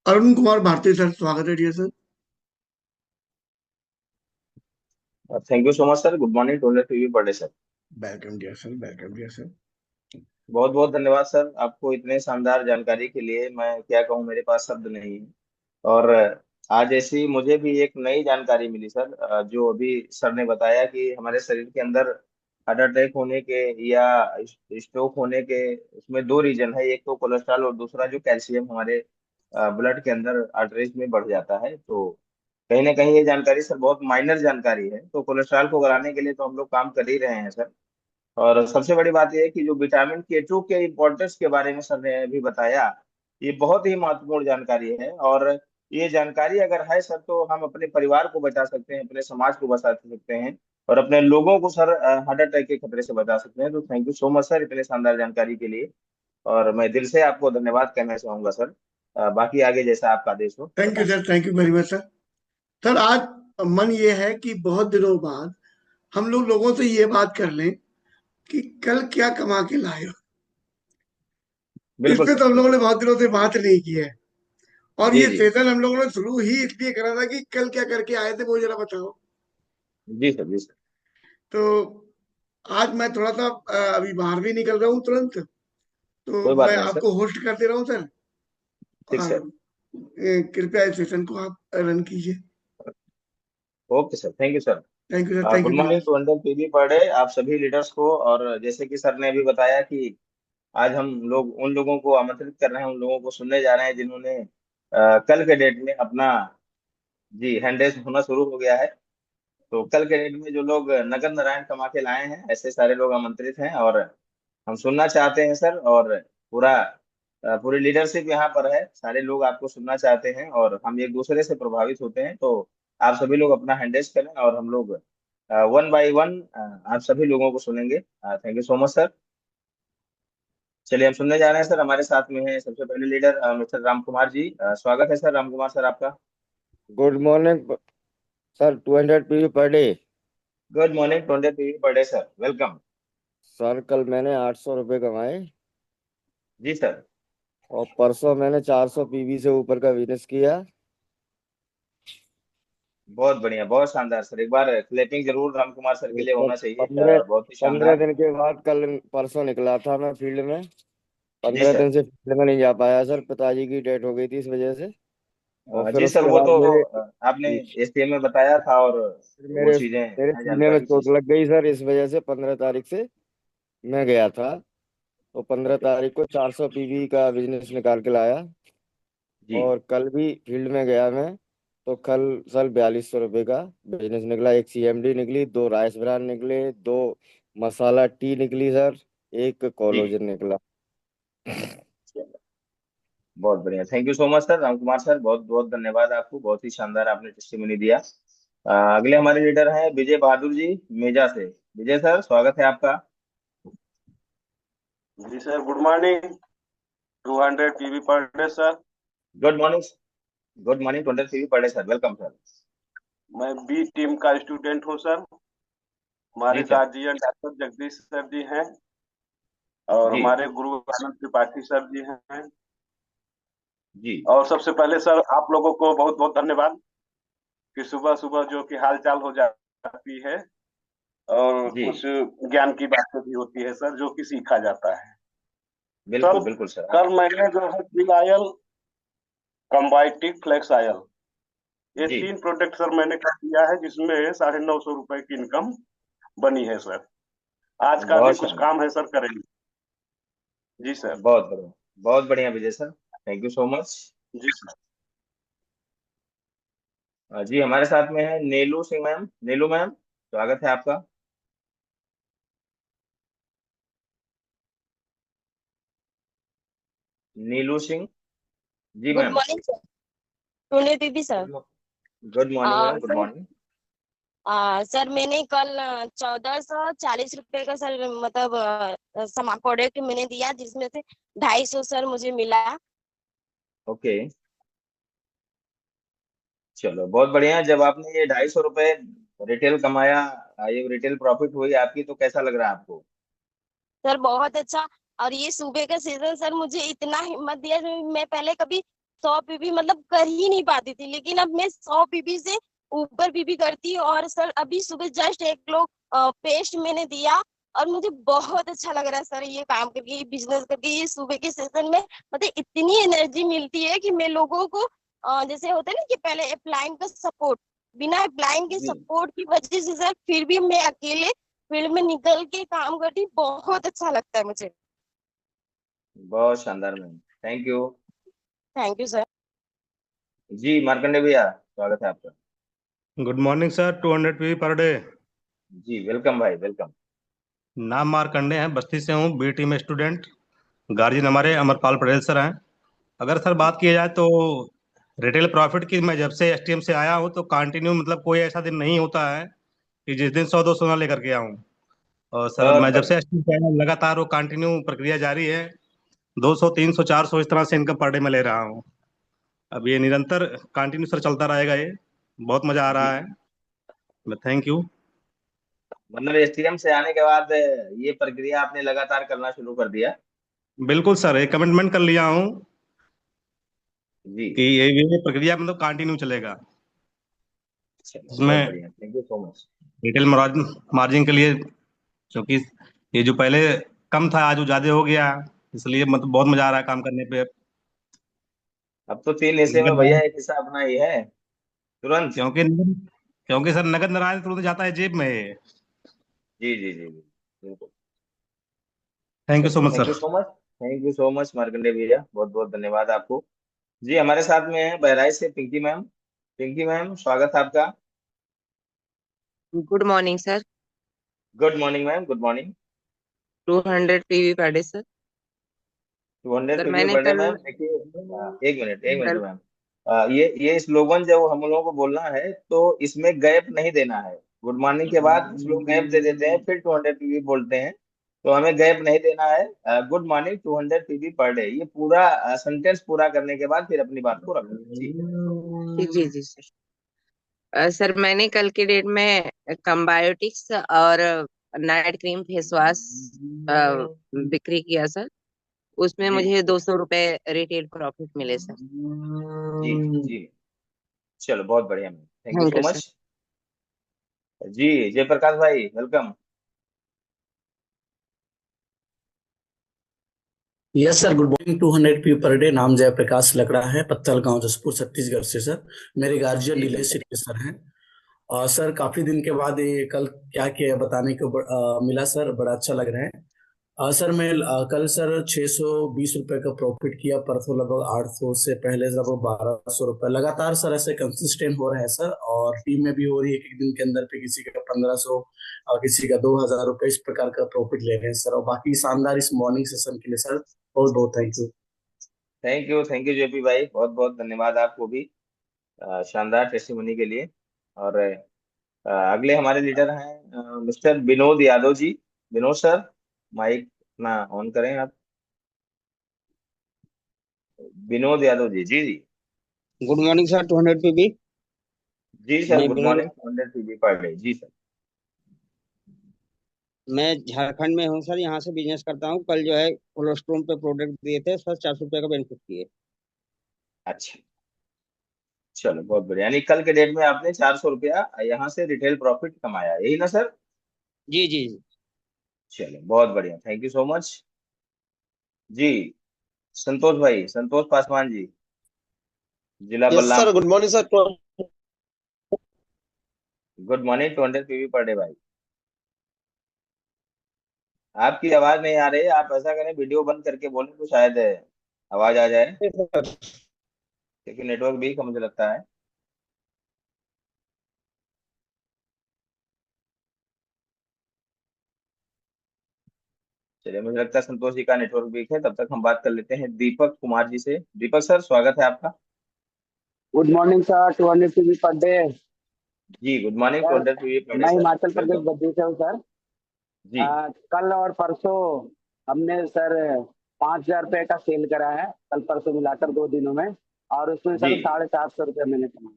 Arun Kumar Bharti sir, स्वागत है dear sir. Thank you so much sir. Good morning टोलर PV per day sir. Welcome dear sir, welcome dear sir. बहुत बहुत धन्यवाद sir आपको इतने शानदार जानकारी के लिए। मैं क्या कहूँ, मेरे पास शब्द नहीं है। और आज ऐसी मुझे भी एक नई जानकारी मिली सर, जो अभी सर ने बताया कि हमारे शरीर के अंदर हार्ट अटैक होने के या स्ट्रोक होने के उसमें दो रीजन है। एक तो कोलेस्ट्रॉल और दूसरा जो कैल्शियम हमारे ब्लड के अंदर आर्टरीज में बढ़ जाता है। तो कहीं ना कहीं ये जानकारी सर बहुत माइनर जानकारी है। तो कोलेस्ट्रॉल को बढ़ाने के लिए तो हम लोग काम कर ही रहे हैं सर। और सबसे बड़ी बात यह है कि जो विटामिन के 2 के इम्पोर्टेंस के बारे में सर ने अभी बताया, ये बहुत ही महत्वपूर्ण जानकारी है। और ये जानकारी अगर है सर तो हम अपने परिवार को बचा सकते हैं, अपने समाज को बचा सकते हैं और अपने लोगों को सर हार्ट अटैक के खतरे से बचा सकते हैं। तो thank you so much sir इतने शानदार जानकारी के लिए। और मैं दिल से आपको धन्यवाद कहना चाहूंगा सर। बाकी आगे जैसा आपका आदेश हो थैंक यू बताएं। Sir, thank you very much sir. Sir आज मन ये है कि बहुत दिनों बाद हम लोग लोगों से ये बात कर लें कि कल क्या कमा के लाए हो। इस बिल्कुल पे सर, तो हम लोगों बिल्कुल। ने बहुत दिनों से बात नहीं की है। और जी ये जी। सेशन हम लोगों ने शुरू ही इसलिए करा था कि कल क्या करके आए थे वो जरा बताओ। जी सर, जी सर। तो आज मैं थोड़ा सा अभी बाहर भी निकल रहा हूँ तुरंत, तो कोई बात मैं नहीं सर। आपको होस्ट कर दे रहा हूँ सर। ठीक और सर। कृपया इस सेशन को आप रन कीजिए। Okay sir, thank you sir. Thank you sir, thank good you very morning much. Two hundred PV per day आप सभी लीडर्स को। और जैसे कि सर ने अभी बताया कि आज हम लोग उन लोगों को आमंत्रित कर रहे हैं, उन लोगों को सुनने जा रहे हैं जिन्होंने कल के डेट में अपना जी हैंड रेस होना शुरू हो गया है। तो कल के डेट में जो लोग नगद नारायण कमा के लाए हैं, ऐसे सारे लोग आमंत्रित हैं। और हम सुनना चाहते हैं सर। और पूरा पूरी लीडरशिप यहाँ पर है, सारे लोग आपको सुनना चाहते हैं और हम एक दूसरे से प्रभावित होते हैं। तो आप सभी लोग अपना हैंड रेस करें और हम लोग वन बाय वन आप सभी लोगों को सुनेंगे। Thank you so much sir. चलिए हम सुनने जा रहे हैं सर। हमारे साथ में है सबसे पहले लीडर मिस्टर राम कुमार जी। स्वागत है सर राम कुमार सर आपका। Good morning sir. 200 PV per day. Good morning टोंडे PV per day sir, welcome. Sir कल मैंने 800 रुपये कमाए जी सर। और परसों मैंने 400 पीवी से ऊपर का बिजनेस किया। बहुत बढ़िया, बहुत शानदार सर। एक बार क्लैपिंग जरूर राम कुमार सर के लिए मतलब होना चाहिए। पंद्रह बहुत ही पंद्रह शानदार। दिन के बाद कल परसों निकला था मैं फील्ड में। जी 15 दिन सर। से फील्ड में नहीं जा पाया सर, पिताजी की डेथ हो गई थी इस वजह से। और फिर जी सर, उसके वो बाद तो मेरे आपने एसटीएम में बताया था और फिर वो मेरे चीजें मेरे हैं सीने में जानकारी। जी चोट सर। लग गई सर, इस वजह से 15 तारीख से मैं गया था। तो पंद्रह ओके। तारीख को 400 पीवी का बिजनेस निकाल के लाया। जी और कल भी फील्ड में गया मैं। तो कल सर 4200 रुपये का बिजनेस निकला। एक सीएमडी निकली, दो राइस ब्रान निकले, दो मसाला टी निकली सर, एक जी। कोलोजन निकला। चलो, बहुत बढ़िया। Thank you so much sir Ram Kumar sir, बहुत बहुत धन्यवाद आपको। बहुत ही शानदार आपने टेस्टिमनी दिया। अगले हमारे लीडर हैं विजय बहादुर जी मेजा से। विजय सर, स्वागत है आपका। जी sir, good morning. 200 PV per day sir. Good morning. Good morning टोंडे PV per day sir, welcome sir. मैं बी टीम का स्टूडेंट हूँ सर। जी हमारे sir. Guardian doctor Jagdish sir ji हैं और जी हमारे गुरु आनंद त्रिपाठी सर जी हैं। जी। और सबसे पहले सर आप लोगों को बहुत बहुत धन्यवाद कि सुबह सुबह जो कि हालचाल हो जाती है और जी। कुछ ज्ञान की बातें भी होती है सर, जो कि सीखा जाता है। सर बिल्कुल बिल्कुल सर। कल मैंने जो है बिल आयल, कम्बाइटिक फ्लेक्स आयल, ये जी। तीन प्रोडक्ट सर मैंने कर दिया है, जिसमें 950 रुपए की इनकम बनी है सर। आज का भी बहुत कुछ शानदार। काम है सर, करेंगे। जी सर। बहुत बढ़िया। बहुत बढ़िया Vijay sir, thank you so much. जी सर। जी हमारे साथ में है नीलू सिंह मैम। नीलू मैम, स्वागत है आपका। नीलू सिंह। जी गुड मैम। Morning sir. टूने PV sir. Good morning ma'am, good sir, morning. Sir मैंने कल 1440 रुपए का सर मतलब समा प्रोडक्ट मैंने दिया, जिसमें से 250 सर मुझे मिला। ओके। चलो बहुत बढ़िया। जब आपने ये 250 रुपये रिटेल कमाया, ये रिटेल प्रॉफिट हुई आपकी, तो कैसा लग रहा है आपको? सर बहुत अच्छा। और ये सुबह का सीजन सर मुझे इतना हिम्मत दिया, जो मैं पहले कभी 100 पीबी मतलब कर ही नहीं पाती थी, लेकिन अब मैं 100 पीबी से ऊपर पीबी करती हूँ। और सर अभी सुबह जस्ट एक लोग पेस्ट मैंने दिया और मुझे बहुत अच्छा लग रहा है सर, ये काम करके, ये बिजनेस करके। ये सुबह के सेशन में मतलब इतनी एनर्जी मिलती है कि मैं लोगों को जैसे होता है ना कि पहले अपलाइन का सपोर्ट, बिना अपलाइन के जी, सपोर्ट की वजह से सर फिर भी मैं अकेले फील्ड में निकल के काम करती, बहुत अच्छा लगता है मुझे। बहुत शानदार ma'am, thank you. Thank you sir. जी मार्कंडे भैया, स्वागत है आपका। Good morning sir. 200 P per day. जी वेलकम भाई, वेलकम। नाम मार्कंडे हैं, बस्ती से हूँ, बी टी में स्टूडेंट। गार्जियन हमारे अमरपाल पटेल सर हैं। अगर सर बात की जाए तो रिटेल प्रॉफिट की, मैं जब से एसटीएम से आया हूँ तो कंटिन्यू, मतलब कोई ऐसा दिन नहीं होता है कि जिस दिन 100-200 ना लेकर के आऊँ। और सर बहुत मैं जब से बढ़िया। एसटीएम से आया हूँ, लगातार वो कंटिन्यू प्रक्रिया जारी है। 200, 300, 400 इस तरह से इनकम पर डे में ले रहा हूँ। अब ये निरंतर कंटिन्यू सर चलता रहेगा, ये बहुत मजा आ रहा जी, है। Thank you. मतलब एसटीएम से आने के बाद ये प्रक्रिया आपने लगातार करना शुरू कर दिया। बिल्कुल सर, एक कमिटमेंट कर लिया हूँ जी, कि ये प्रक्रिया मतलब कंटिन्यू चलेगा। चलो बहुत इसमें बढ़िया, thank you so much. Retail margin margin के लिए, क्योंकि ये जो पहले कम था आज वो ज्यादा हो गया, इसलिए मतलब बहुत मजा आ रहा है काम करने पे। अब तो 3 हिस्से में नगद भैया नारायण- एक हिस्सा अपना ही है तुरंत। क्योंकि क्योंकि सर नगद नारायण तुरंत जाता है जेब में। जी जी जी जी, बिल्कुल। थैंक यू सो चलिए, much thank you sir. So much. Thank you so much Markande भैया, बहुत बहुत धन्यवाद आपको। जी हमारे साथ में है बहराइच से पिंकी मैम। पिंकी मैम, स्वागत है आपका। Good morning sir. Good morning ma'am, good morning. 200 PV per day sir. 200 sir PV मैंने पर डे कल मैम, देखिए एक मिनट कल मैम। ये स्लोगन जब हम लोगों को बोलना है तो इसमें गैप नहीं देना है। गुड मॉर्निंग के बाद कुछ लोग गैप दे देते हैं, फिर 200 पीवी बोलते हैं। तो हमें गैप नहीं देना है। Good morning 200 PV per day, ये पूरा सेंटेंस पूरा करने के बाद फिर अपनी बात को रखना है। जी जी जी जी सर। सर मैंने कल के डेट में कंबायोटिक्स और नाइट क्रीम फेस वॉश बिक्री किया सर। उसमें जी मुझे 200 रुपए रिटेल प्रॉफिट मिले सर। जी जी, चलो बहुत बढ़िया ma'am, thank you thank so you sir. Much. जी जयप्रकाश भाई, welcome. Yes sir, good morning. 200 P per day. नाम जयप्रकाश लकड़ा है, पत्तल गांव, जसपुर, छत्तीसगढ़ से सर। मेरे गार्जियन जी नीलेश वेलकम। सिटी सर हैं। और सर काफी दिन के बाद ये कल क्या किया बताने को मिला सर, बड़ा अच्छा लग रहा है। सर मैं कल सर 620 रुपए का प्रॉफिट किया, परसों लगभग 800, से पहले लगभग 1200 रुपए। लगातार सर ऐसे कंसिस्टेंट हो रहा है सर, और टीम में भी हो रही है। एक दिन के अंदर पे किसी का 1500 और किसी का 2000 रुपए, इस प्रकार का प्रॉफिट ले रहे हैं सर। और बाकी शानदार इस मॉर्निंग सेशन के लिए सर बहुत बहुत thank you. Thank you JP भाई, बहुत बहुत धन्यवाद आपको भी शानदार टेस्टिमनी के लिए। और अगले हमारे लीडर हैं mister Vinod Yadav ji. Vinod sir, mike अपना ऑन करें आप। विनोद यादव जी, जी जी। Good morning sir. 200 पे भी जी सर, मैं good Vinod, morning. 100 PV per day, जी सर। मैं झारखंड में हूँ सर। यहाँ से बिजनेस करता हूँ। कल जो है कोलेस्ट्रॉम पे प्रोडक्ट दिए थे सर, 400 रुपये का बेनिफिट किए। अच्छा, चलो बहुत बढ़िया। यानी कल के डेट में आपने 400 रुपया यहाँ से रिटेल प्रॉफिट कमाया, यही ना सर? जी जी जी। चलो बहुत बढ़िया, थैंक यू सो मच। जी संतोष भाई, संतोष पासवान जी, जिला yes sir, Balrampur. Good morning sir. Good morning. 200 PV per day भाई। आपकी आवाज नहीं आ रही है, आप ऐसा करें वीडियो बंद करके बोलें तो शायद आवाज आ जाए, क्योंकि नेटवर्क भी मुझे लगता है। चलिए, मुझे लगता है संतोष जी का नेटवर्क वीक है, तब तक हम बात कर लेते हैं दीपक कुमार जी से। दीपक सर, स्वागत है आपका। Good morning sir. 200 PV per day. जी good morning. Sir 200 PV per day मैं सर, हिमाचल प्रदेश वेलकम। बद्दी से हूँ सर। जी कल और परसों हमने सर 5000 रुपये का सेल करा है, कल परसों मिलाकर 2 दिनों में। और उसमें जी। सर 750 रुपये मैंने कमाए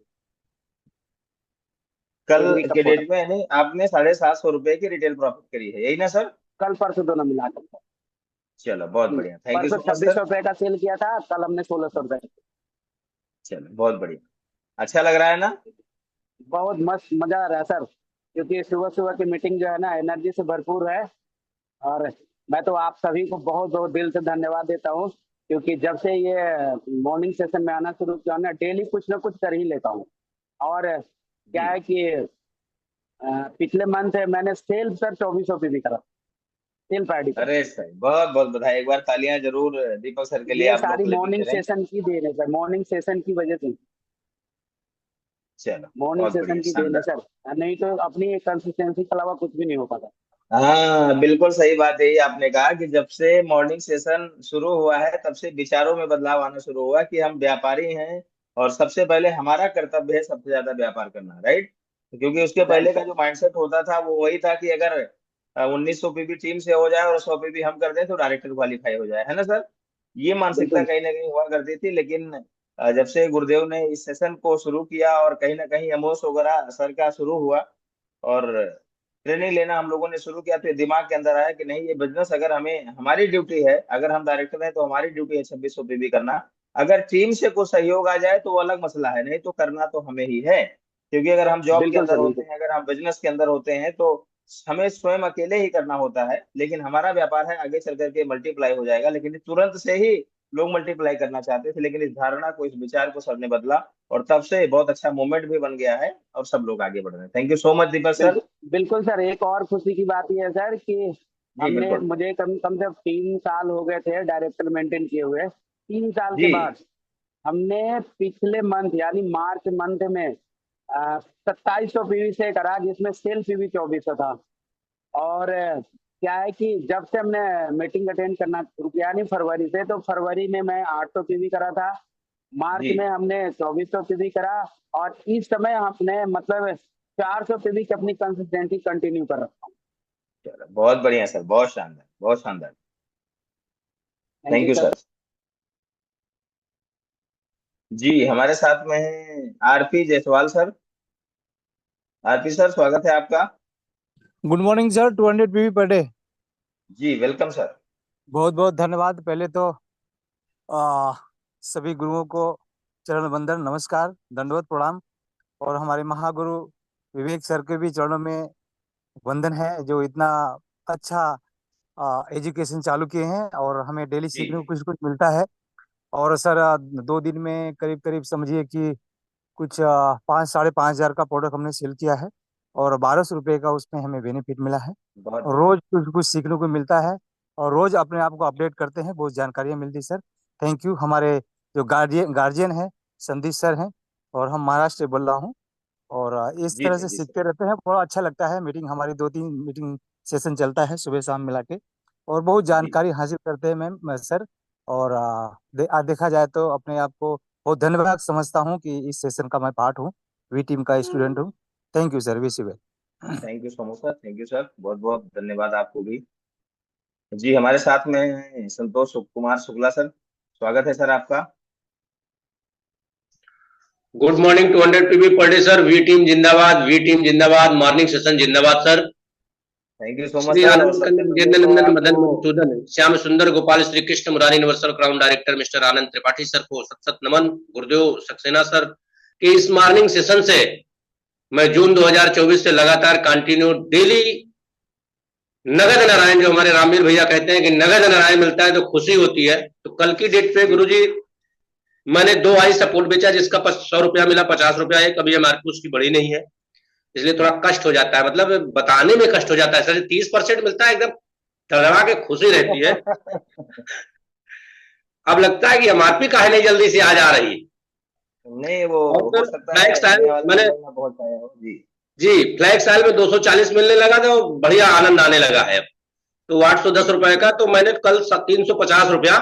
कल एग्री का के डेट प्रोडक्ट। में यानी आपने 750 रुपए की रिटेल प्रॉफिट करी है, यही ना सर? कल परसों दोनों मिलाकर सर। चलो बहुत बढ़िया, थैंक यू परसों सो मच छब्बीस सर। सौ रुपये का सेल किया था, कल हमने 1600 रुपये। चलो बहुत बढ़िया, अच्छा लग रहा है ना? बहुत मस्त मजा आ रहा है सर, क्योंकि सुबह सुबह की मीटिंग जो है ना एनर्जी से भरपूर है। और मैं तो आप सभी को बहुत बहुत दिल से धन्यवाद देता हूँ, क्योंकि जब से ये मॉर्निंग सेशन में आना शुरू किया ना डेली कुछ ना कुछ कर ही लेता हूँ। और क्या जी। है कि पिछले मंथ मैंने सेल्फ सर 2400 भी करा, सेल्फ आईडी पर। अरे सर बहुत बहुत बधाई, एक बार तालियां जरूर दीपक सर के लिए ये आप लोग सारी के लिए मॉर्निंग पीछे रहें। सेशन की देन है सर, मॉर्निंग सेशन की वजह से, चलो मॉर्निंग बहुत बढ़िया, सेशन की देन है शानदार। सर, नहीं तो अपनी कंसिस्टेंसी के अलावा कुछ भी नहीं हो पाता। हाँ बिल्कुल सही बात है, ये आपने कहा कि जब से मॉर्निंग सेशन शुरू हुआ है तब से विचारों में बदलाव आना शुरू हुआ कि हम व्यापारी हैं और सबसे पहले हमारा कर्तव्य है सबसे ज्यादा व्यापार करना, राइट? क्योंकि उसके राइट पहले का सर। जो माइंडसेट होता था वो वही था कि अगर 1900 पीबी टीम से हो जाए और 100 पीबी हम कर दें तो डायरेक्टर क्वालिफाई हो जाए, है ना सर? ये मानसिकता बिल्कुल कहीं ना कहीं हुआ करती थी, लेकिन जब से गुरुदेव ने इस सेशन को शुरू किया और कहीं ना कहीं एमओएस वगैरह सर का शुरू हुआ और ट्रेनिंग लेना हम लोगों ने शुरू किया, तो ये दिमाग के अंदर आया कि नहीं, ये बिजनेस अगर हमें, हमारी ड्यूटी है, अगर हम डायरेक्टर हैं तो हमारी ड्यूटी है 2600 पीबी करना। अगर टीम से कुछ सहयोग आ जाए तो वो अलग मसला है, नहीं तो करना तो हमें ही है। क्योंकि अगर हम जॉब के बिल्कुल अंदर सर होते बिल्कुल। हैं, अगर हम बिजनेस के अंदर होते हैं तो हमें स्वयं अकेले ही करना होता है, लेकिन हमारा व्यापार है आगे चल करके मल्टीप्लाई हो जाएगा, लेकिन तुरंत से ही लोग मल्टीप्लाई करना चाहते थे, लेकिन इस धारणा को, इस विचार को सर ने बदला और तब से बहुत अच्छा मूवमेंट भी बन गया है और सब लोग आगे बढ़ रहे हैं। Thank you so much Deepak sir. बिल्कुल बिल्कुल सर, एक और खुशी की बात यह है सर कि जी हमने, बिल्कुल। मुझे कम कम से 3 साल हो गए थे डायरेक्टर मेंटेन किए हुए। 3 साल के जी बाद हमने पिछले मंथ यानी मार्च मंथ में 2700 पीवी से करा, जिसमें सेल्फ पीवी 2400 था। और क्या है कि जब से हमने मीटिंग अटेंड करना शुरू किया यानी फरवरी से, तो फरवरी में मैं 800 पीवी करा था, मार्च जी। में हमने 2400 पीवी करा, और इस समय हमने मतलब 400 पीवी की अपनी कंसिस्टेंसी कंटिन्यू कर रखा हूँ। चलो बहुत बढ़िया सर, बहुत शानदार, बहुत शानदार। Thank thank you you sir. Sir. जी हमारे साथ में है RP Jaiswal sir. RP sir स्वागत है आपका। Good morning sir, 200 PV per day. जी वेलकम सर। बहुत बहुत धन्यवाद। पहले तो आ, सभी गुरुओं को चरण वंदन, नमस्कार, दंडवत प्रणाम। और हमारे महागुरु विवेक सर के भी चरणों में वंदन है, जो इतना अच्छा एजुकेशन चालू किए हैं और हमें डेली जी सीखने को कुछ कुछ मिलता है। और सर 2 दिन में करीब करीब समझिए कि कुछ 5 साढ़े 5 हजार का प्रोडक्ट हमने सेल किया है और 1200 रुपये का उसमें हमें बेनिफिट मिला है। बहुत और बढ़िया। रोज कुछ कुछ सीखने को मिलता है और रोज अपने आप को अपडेट करते हैं, बहुत जानकारियां मिलती है सर। Thank you. हमारे जो गार्जियन है संदीप सर हैं, और हम महाराष्ट्र से बोल रहा हूँ। और इस जी तरह जी से जी सर। सीखते रहते हैं, बड़ा अच्छा लगता है। मीटिंग हमारी 2-3 मीटिंग सेशन चलता है सुबह शाम मिला के, और बहुत जी जानकारी हासिल करते हैं मैम सर। और देखा जाए तो अपने आप को बहुत धन्यवाद समझता हूँ कि इस सेशन का मैं पार्ट हूँ, वी टीम का स्टूडेंट हूँ। Thank you sir, wish you well. Thank you so much sir, thank you sir, बहुत बहुत धन्यवाद आपको भी। जी हमारे साथ में है संतोष कुमार शुक्ला सर। स्वागत है सर आपका। Good morning 200 PB per day sir. V team जिंदाबाद, वी टीम जिंदाबाद, मॉर्निंग सेशन जिंदाबाद सर। Thank you so much Shri sir. और आनंद सबसे कंद पहले विजेंद्र तो नंदन आपको, Madan Madhusudan Shyam Sundar Gopal Shri Krishna Murari Universal Crown director mister Anand Tripathi sir को सत सत नमन। गुरुदेव सक्सेना सर के इस मॉर्निंग सेशन से मैं जून 2024 से लगातार कंटिन्यू डेली नगद नारायण, जो हमारे रामवीर भैया कहते हैं कि नगद नारायण मिलता है तो खुशी होती है। तो कल की डेट पे गुरुजी मैंने 2 आई सपोर्ट बेचा, जिसका 100 रुपया मिला, 50 रुपया है। कभी एमआरपी उसकी बढ़ी नहीं है, इसलिए थोड़ा कष्ट हो जाता है, मतलब बताने में कष्ट हो जाता है सर। 30% मिलता है, एकदम तगड़ा के खुशी रहती है। अब लगता है कि एमआरपी काहे नहीं जल्दी से आज आ रही। नहीं वो और हो फिर सकता फ्लैग है स्टाइल नया वाला मैंने, नंबर ना पहुंच पाया हो। जी जी फ्लैग स्टाइल में 240 मिलने लगा था, बढ़िया आनंद आने लगा है। तो 810 रुपए का तो मैंने कल 350 रुपया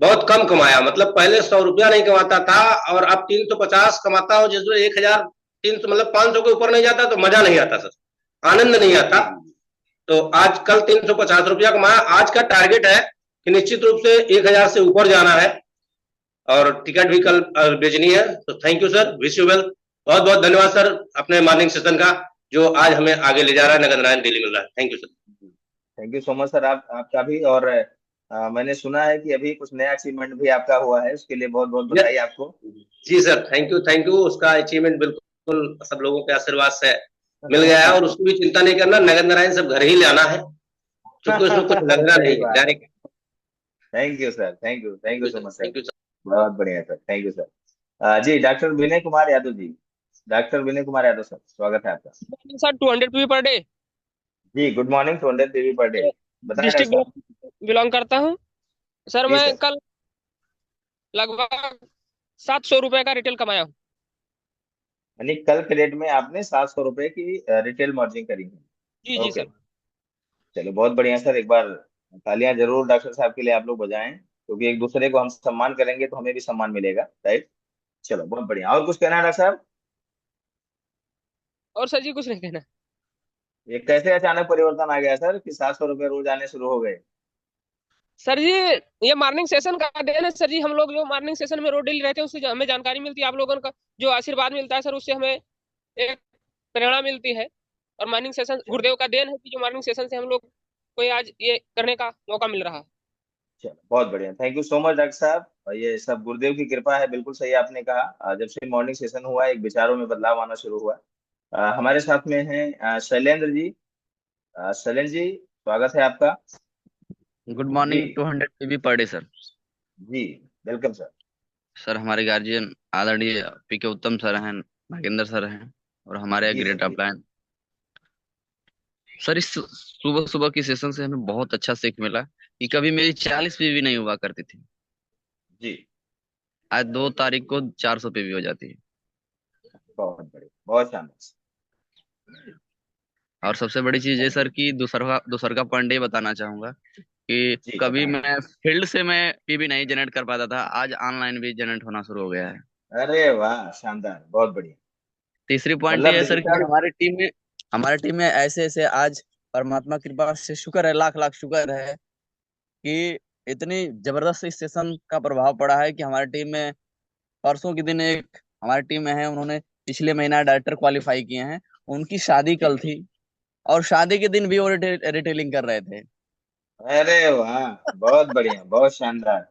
बहुत कम कमाया। मतलब पहले 100 रुपया नहीं कमाता था और अब 350 कमाता हूँ, जिसमें 1300 मतलब 500 के ऊपर नहीं जाता तो मजा नहीं आता सर, आनंद नहीं आता। तो आज कल 350 रुपया कमाया। आज का टारगेट है कि निश्चित रूप से 1000 से ऊपर जाना है और टिकट भी कल बेचनी है। तो thank you sir, wish you well. बहुत बहुत धन्यवाद सर अपने मॉर्निंग सेशन का, जो आज हमें आगे ले जा रहा है, नगद नारायण डेली मिल रहा है। Thank you sir. Thank you so much sir, आप आपका भी। और मैंने सुना है कि अभी कुछ नया अचीवमेंट भी आपका हुआ है, उसके लिए बहुत बहुत बधाई आपको। जी सर, थैंक यू। उसका अचीवमेंट बिल्कुल सब लोगों के आशीर्वाद से मिल गया है, और उसकी भी चिंता नहीं करना, नगद नारायण सब घर ही लाना है, क्योंकि उसमें कुछ लगना सही नहीं है, बात। Direct. Thank you sir, thank you so much sir. Thank you sir. बहुत बढ़िया सर, थैंक यू सर। जी doctor Vinay Kumar Yadav ji, doctor Vinay Kumar Yadav sir, स्वागत है आपका। Sir 200 PV per day. जी good morning, 200 PV per day. बताएं डॉक्टर साहब। डिस्ट्रिक्ट बिलोंग करता हूँ सर। जी मैं सर। कल लगभग 700 रुपए का रिटेल कमाया हूँ। यानी कल के डेट में आपने 700 रुपए की रिटेल मार्जिन करी जी है। जी ओके, सर। चलो बहुत बढ़िया सर। एक बार तालियां जरूर डॉक्टर साहब के लिए आप लोग बजाएं, क्योंकि एक दूसरे को हम सम्मान करेंगे तो हमें भी सम्मान मिलेगा, राइट। चलो बहुत बढ़िया। और कुछ कहना है डॉक्टर साहब? और सर जी कुछ नहीं कहना। ये कैसे अचानक परिवर्तन आ गया सर कि 700 रुपये रोज आने शुरू हो गए? सर जी ये मॉर्निंग सेशन का देन है सर जी। हम लोग जो मॉर्निंग सेशन में रोज डेली रहते हैं उससे हमें जानकारी मिलती है, आप लोगों का जो आशीर्वाद मिलता है सर उससे हमें एक प्रेरणा मिलती है। और मॉर्निंग सेशन चलो गुरुदेव का देन है कि जो मॉर्निंग सेशन से हम लोग को आज ये करने का मौका मिल रहा है। चलो बहुत बढ़िया, thank you so much doctor साहब। और ये सब गुरुदेव की कृपा है, बिल्कुल सही आपने कहा। जब से मॉर्निंग सेशन हुआ एक विचारों में बदलाव आना शुरू हुआ। हमारे साथ में हैं शैलेंद्र जी। शैलेंद्र जी स्वागत है आपका। गुड जी morning 200 PV per day sir. जी वेलकम सर। सर हमारे गार्जियन आदरणीय पीके उत्तम सर हैं, नागेंद्र सर हैं, और हमारे जी सर। ग्रेट जी अपलाइन सर। इस सुबह सुबह की सेशन से हमें बहुत अच्छा सीख मिला कि कभी मेरी 40 पीवी नहीं हुआ करती थी, जी आज 2 तारीख को 400 पीवी हो जाती है। बहुत बढ़िया, बहुत शानदार। और सबसे बड़ी चीज है सर कि दूसरा दूसरा पॉइंट ये बताना चाहूंगा कि जी कभी बताएं। मैं फील्ड से मैं पीवी नहीं जनरेट कर पाता था, आज ऑनलाइन भी जनरेट होना शुरू हो गया है। अरे वाह, शानदार, बहुत बढ़िया। तीसरी पॉइंट ये मतलब है सर कि डिजिटल। हमारे टीम में ऐसे ऐसे आज परमात्मा की कृपा से शुक्र है, लाख लाख शुक्र है कि इतनी जबरदस्त इस सेशन का प्रभाव पड़ा है कि हमारी टीम में परसों के दिन एक हमारी टीम में है, उन्होंने पिछले महीना डायरेक्टर क्वालिफाई किए हैं। उनकी शादी जी कल थी और शादी के दिन भी वो रिटेलिंग कर रहे थे। अरे वाह, बहुत बढ़िया, बहुत शानदार।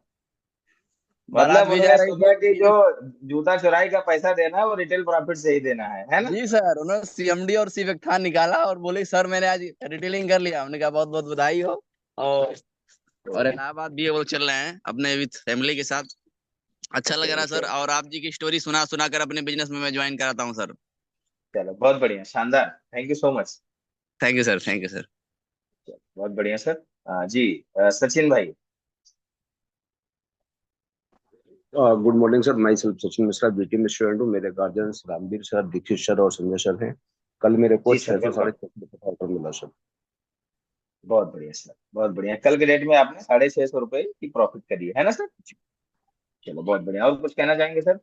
बारात मतलब भी जा उन्होंने रही सोचा कि थी। जो जूता चुराई का पैसा देना है वो रिटेल प्रॉफिट से ही देना है ना? जी सर, उन्होंने सीएमडी और सिविक थान निकाला और बोले सर मैंने आज रिटेलिंग कर लिया। हमने कहा बहुत बहुत बधाई हो। और तो और इलाहाबाद भी वो चल रहे हैं अपने विद फैमिली के साथ। अच्छा लग रहा चलो है सर, चलो और आप जी की स्टोरी सुना सुना कर अपने बिजनेस में मैं ज्वाइन कराता हूँ सर। चलो बहुत बढ़िया, शानदार, thank you so much. Thank you sir, thank you sir. बहुत बढ़िया सर। जी सचिन भाई। Good morning sir, myself Sachin Mishra, BT में स्टूडेंट हूँ। मेरे guardians Ramveer sir, Dikshit sir और संजय सर हैं। कल मेरे को जी सर 600 वेलकम। 650 का ऑर्डर मिला सर। बहुत बढ़िया सर, बहुत बढ़िया। कल के डेट में आपने 650 रुपये की प्रॉफिट करी है ना सर? चलो बहुत बढ़िया। और कुछ कहना चाहेंगे सर?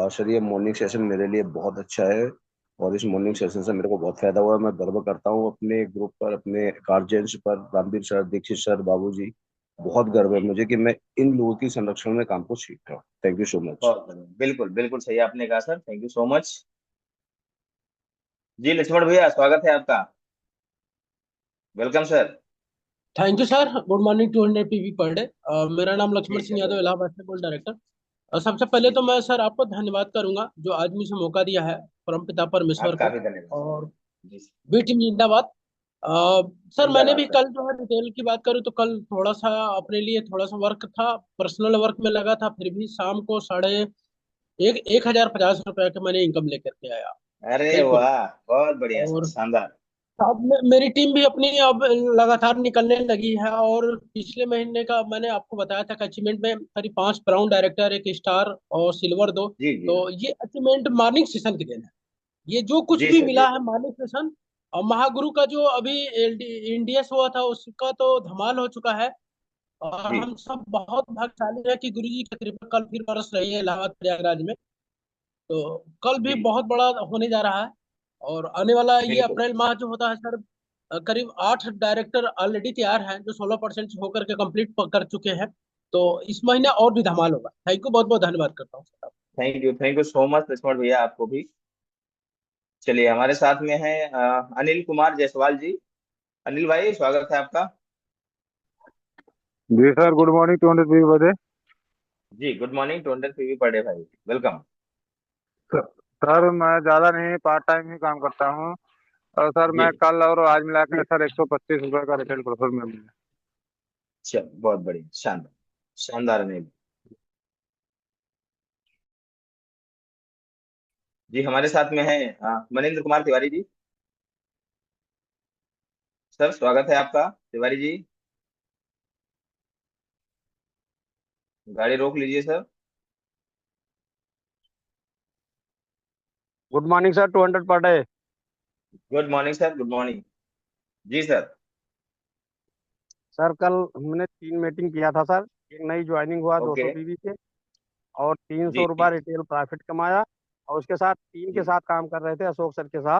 सर ये मॉर्निंग सेशन मेरे लिए बहुत अच्छा है, और इस मॉर्निंग सेशन से मेरे को बहुत फायदा हुआ है। मैं गर्व करता हूँ अपने ग्रुप पर, अपने गार्जियंस पर, रामवीर सर, दीक्षित सर, बाबूजी। बहुत गर्व है मुझे कि मैं इन लोगों की संरक्षण में काम को सीख रहा हूँ। Thank you so much. बहुत बढ़िया, बिल्कुल बिल्कुल सही आपने कहा sir, thank you so much. जी लक्ष्मण भैया स्वागत है आपका, welcome sir. Thank you sir. Good morning 200 PV per day. मेरा नाम जी लक्ष्मण सिंह सर यादव, वेलकम। इलाहाबाद से गोल्ड डायरेक्टर। और सबसे पहले जी तो सर। मैं सर आपको धन्यवाद करूंगा जो आज मुझे मौका दिया है, परमपिता परमेश्वर आपका को। भी धन्यवाद सर। और जी सर। बी टीम जिंदाबाद। सर मैंने जिंदाबाद भी सर। कल जो है रिटेल की बात करूँ तो कल थोड़ा सा अपने लिए थोड़ा सा वर्क था, पर्सनल वर्क में लगा था, फिर भी शाम को 1,050 रुपए का मैंने इनकम लेकर के आया। अरे बिल्कुल। वाह, बहुत बढ़िया सर, और शानदार। अब मेरी टीम भी अपनी अब लगातार निकलने लगी है। और पिछले महीने का मैंने आपको बताया था कि अचीवमेंट में करीब 5 ब्राउन डायरेक्टर, एक स्टार और सिल्वर 2। जी जी। तो ये अचीवमेंट मॉर्निंग सेशन के दिन है। ये जो कुछ जी भी सर। जी मिला है सर। Morning session. और महागुरु का जो अभी इंडियस हुआ था उसका तो धमाल हो चुका है। और जी हम सब बहुत भाग्यशाली है कि गुरु जी की कृपा कल फिर बरस रही है इलाहाबाद प्रयागराज में। तो कल भी जी बहुत बड़ा होने जा रहा है। और आने वाला ये बिल्कुल। अप्रैल माह जो होता है सर, करीब 8 डायरेक्टर ऑलरेडी तैयार हैं जो 16% होकर के कंप्लीट कर चुके हैं। तो इस महीने और भी धमाल होगा। थैंक यू, बहुत बहुत धन्यवाद करता हूँ sir. Thank you so much Laxman भैया, आपको भी। चलिए हमारे साथ में है अनिल कुमार जायसवाल जी। अनिल भाई स्वागत है आपका। जी sir, good morning 200 PV per day. जी good morning 200 PV per day भाई, वेलकम। सर मैं ज़्यादा नहीं, पार्ट टाइम ही काम करता हूँ। और सर जी मैं कल और आज मिला के सर 125 रुपये का रिटेल प्रॉफिट मिल गया। चलो बहुत बढ़िया, शानदार शानदार नहीं। जी हमारे साथ में है मनिंद्र कुमार तिवारी जी। सर स्वागत है आपका तिवारी जी। गाड़ी रोक लीजिए sir. Good morning sir, 200 per day. Good morning sir, good morning. जी सर। सर कल हमने 3 मीटिंग किया था सर। एक नई ज्वाइनिंग हुआ ओके 200 पीवी से, और 300 जी रुपये रिटेल प्रॉफिट कमाया। और उसके साथ टीम के जी साथ काम कर रहे थे अशोक सर के साथ।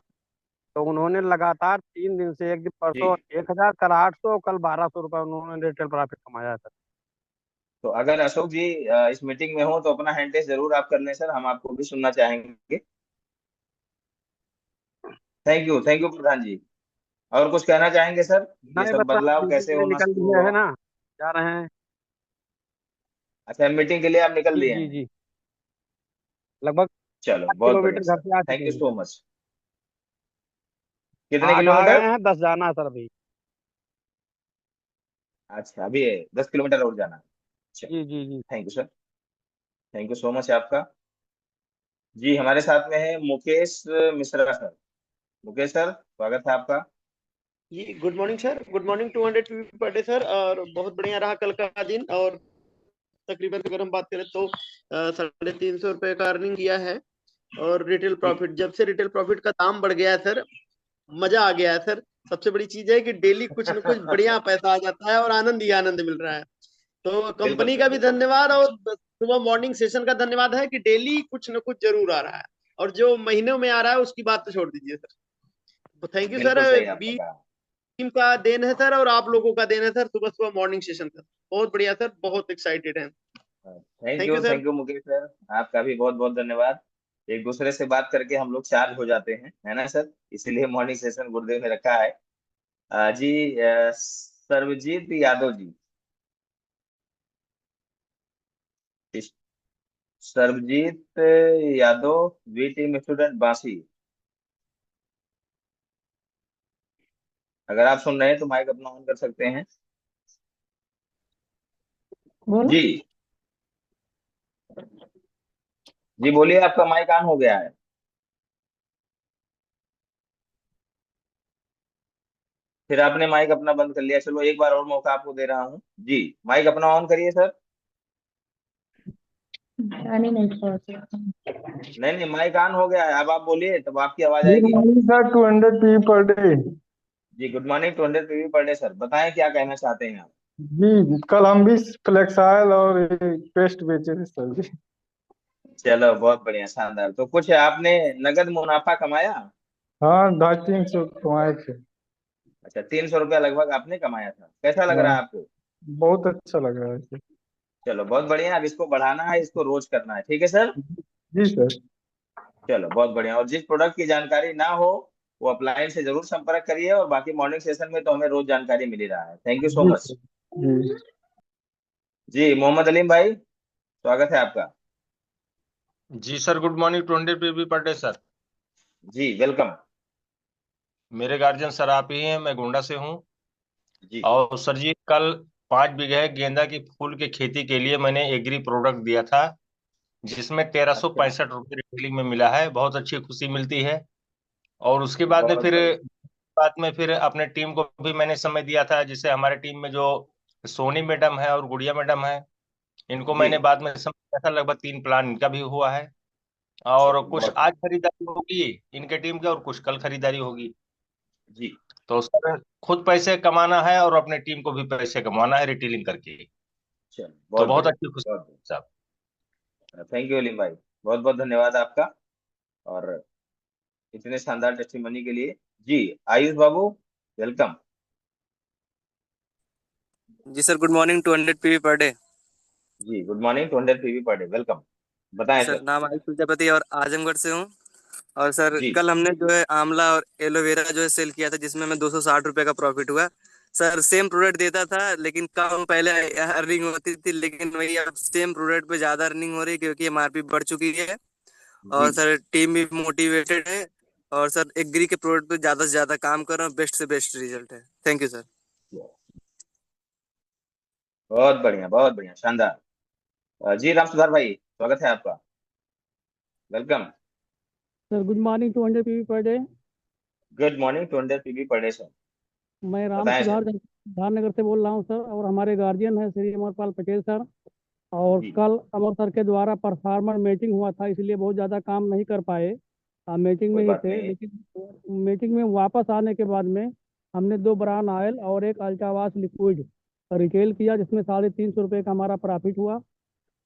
तो उन्होंने लगातार 3 दिन से, एक दिन जी। परसों 1000, कल 800, कल 1200 रुपये उन्होंने रिटेल प्रॉफिट कमाया है सर। तो अगर अशोक जी इस मीटिंग में हो तो अपना हैंड टेस्ट जरूर आप कर लें सर, हम आपको भी सुनना चाहेंगे। थैंक यू प्रधान जी। और कुछ कहना चाहेंगे सर, ये नहीं सब बस आप बदलाव मीटिंग कैसे के लिए होना निकल शुरू गए हुआ? हैं ना, जा रहे हैं। अच्छा मीटिंग के लिए आप निकल जी दिए जी हैं। जी, लगभग चलो 5 बहुत बढ़िया किलोमीटर घर सर, से आ थैंक चुके यू हैं। So much. कितने 8 आ गए किलोमीटर? हैं, 10 जाना है सर अभी। अच्छा अभी 10 किलोमीटर और जाना है। चलो जी जी जी। Thank you sir, thank you so much आपका। जी हमारे साथ में है मुकेश मिश्रा सर। मुकेश सर स्वागत है आपका। जी good morning sir, good morning 200 PV per day sir. और बहुत बढ़िया रहा कल का दिन। और तकरीबन अगर हम बात करें तो 350 रुपये का अर्निंग किया है। और रिटेल जी प्रॉफिट, जब से रिटेल प्रॉफिट का दाम बढ़ गया है सर, मजा आ गया है सर। सबसे बड़ी चीज है कि डेली कुछ न कुछ बढ़िया पैसा आ जाता है और आनंद ही आनंद मिल रहा है। तो बिल्कुल कंपनी सर का भी बिल्कुल। धन्यवाद, और सुबह मॉर्निंग सेशन का धन्यवाद है कि डेली कुछ न कुछ जरूर आ रहा है। और जो महीनों में आ रहा है उसकी बात तो छोड़ दीजिए सर। तो थैंक यू सर। बिल्कुल सही आपने बी कहा। टीम का देन है सर, और आप लोगों का देन है सर, सुबह सुबह मॉर्निंग सेशन का। बहुत बढ़िया सर, बहुत एक्साइटेड है। Thank you sir. Thank you Mukesh sir, आपका भी बहुत बहुत धन्यवाद। एक दूसरे से बात करके हम लोग चार्ज हो जाते हैं, है ना सर, इसीलिए मॉर्निंग सेशन गुरुदेव ने रखा है। जी सर्वजीत यादव जी। इस- Sarvjeet Yadav, V team student Bansi. अगर आप सुन रहे हैं तो माइक अपना ऑन कर सकते हैं। बोलो। जी जी बोलिए, आपका माइक ऑन हो गया है। फिर आपने माइक अपना बंद कर लिया, चलो एक बार और मौका आपको दे रहा हूँ। जी माइक अपना ऑन करिए सर। जाने नहीं छोड़ नहीं नहीं माइक ऑन हो गया है, अब आप बोलिए तब आपकी आवाज गुड आएगी। Morning sir, 200 PV per day. जी good morning 200 PV per day sir, बताएं क्या कहना चाहते हैं आप? जी कल हम भी फ्लेक्स आयल और पेस्ट बेचे थे सर जी। चलो बहुत बढ़िया शानदार। तो कुछ आपने नगद मुनाफा कमाया? हाँ 250-300 कमाए थे। अच्छा 300 रुपया लगभग आपने कमाया था, कैसा लग रहा हाँ है आपको? बहुत अच्छा लग रहा है सर। चलो बहुत बढ़िया, अब इसको बढ़ाना है, इसको रोज करना है, ठीक है सर। जी सर। चलो बहुत बढ़िया। और जिस प्रोडक्ट की जानकारी ना हो वो अपलाइन से जरूर संपर्क करिए, और बाकी मॉर्निंग सेशन में तो हमें रोज जानकारी मिल ही रहा है। थैंक यू सो जी मच। सर। जी जी मोहम्मद अलीम भाई स्वागत है आपका। जी sir, good morning 20 PV per day sir. जी वेलकम। मेरे गार्जियन सर आप ही हैं, मैं गोंडा से हूँ। जी और सर जी कल 5 बीघे गेंदा की फूल की खेती के लिए मैंने एग्री प्रोडक्ट दिया था, जिसमें तेरह सौ अच्छा पैंसठ रुपये रिटेलिंग में मिला है। बहुत अच्छी खुशी मिलती है। और उसके बाद में बहुत बढ़िया। फिर अपने टीम को भी मैंने समय दिया था, जिससे हमारे टीम में जो सोनी मैडम है और गुड़िया मैडम है, इनको जी मैंने बाद में समय दिया था। लगभग 3 प्लान इनका भी हुआ है। और चलो कुछ बहुत आज बढ़िया। खरीदारी होगी इनके टीम के, और कुछ कल खरीदारी होगी। जी तो सर खुद पैसे कमाना है और अपने टीम को भी पैसे कमाना है रिटेलिंग करके। चलो तो बहुत बहुत बढ़िया, अच्छी खुशी बहुत साहब। बढ़िया। थैंक यू अलीम भाई, बहुत बहुत धन्यवाद आपका, और इतने शानदार टेस्टिमनी के लिए। जी आयुष बाबू वेलकम। जी sir, good morning 200 PV per day. जी good morning 200 PV per day, welcome. बताएं सर सर। नाम आयुष प्रजापति और आजमगढ़ से हूँ। और सर जी कल हमने जो है आंवला और एलोवेरा जो है सेल किया था, जिसमें हमें 260 रुपये का प्रॉफिट हुआ। सर सेम प्रोडक्ट देता था लेकिन कम पहले अर्निंग होती थी, लेकिन वही अब सेम प्रोडक्ट पे ज्यादा अर्निंग हो रही है क्योंकि एमआरपी बढ़ चुकी है। जी और सर टीम भी मोटिवेटेड है। और सर एग्री के प्रोडक्ट पे ज्यादा से ज्यादा काम कर रहे हैं, बेस्ट से बेस्ट रिजल्ट है। Thank you sir. बहुत बढ़िया शानदार। जी राम सुधार भाई, स्वागत है आपका, welcome. Sir good morning 200 PV per day. Good morning, 200 PB per day sir. मैं राम बताएं सुधार सर। नगर से बोल रहा हूँ सर, और हमारे गार्जियन हैं श्री अमरपाल पटेल सर। और जी कल अमर सर के द्वारा परफार्मर मीटिंग हुआ था, इसलिए बहुत ज़्यादा काम नहीं कर पाए। मीटिंग में कोई ही बात थे, नहीं। लेकिन मीटिंग में वापस आने के बाद में हमने 2 ब्राउन ऑयल और एक अल्ट्रावाश लिक्विड रिटेल किया, जिसमें 350 रुपये का हमारा प्रॉफिट हुआ।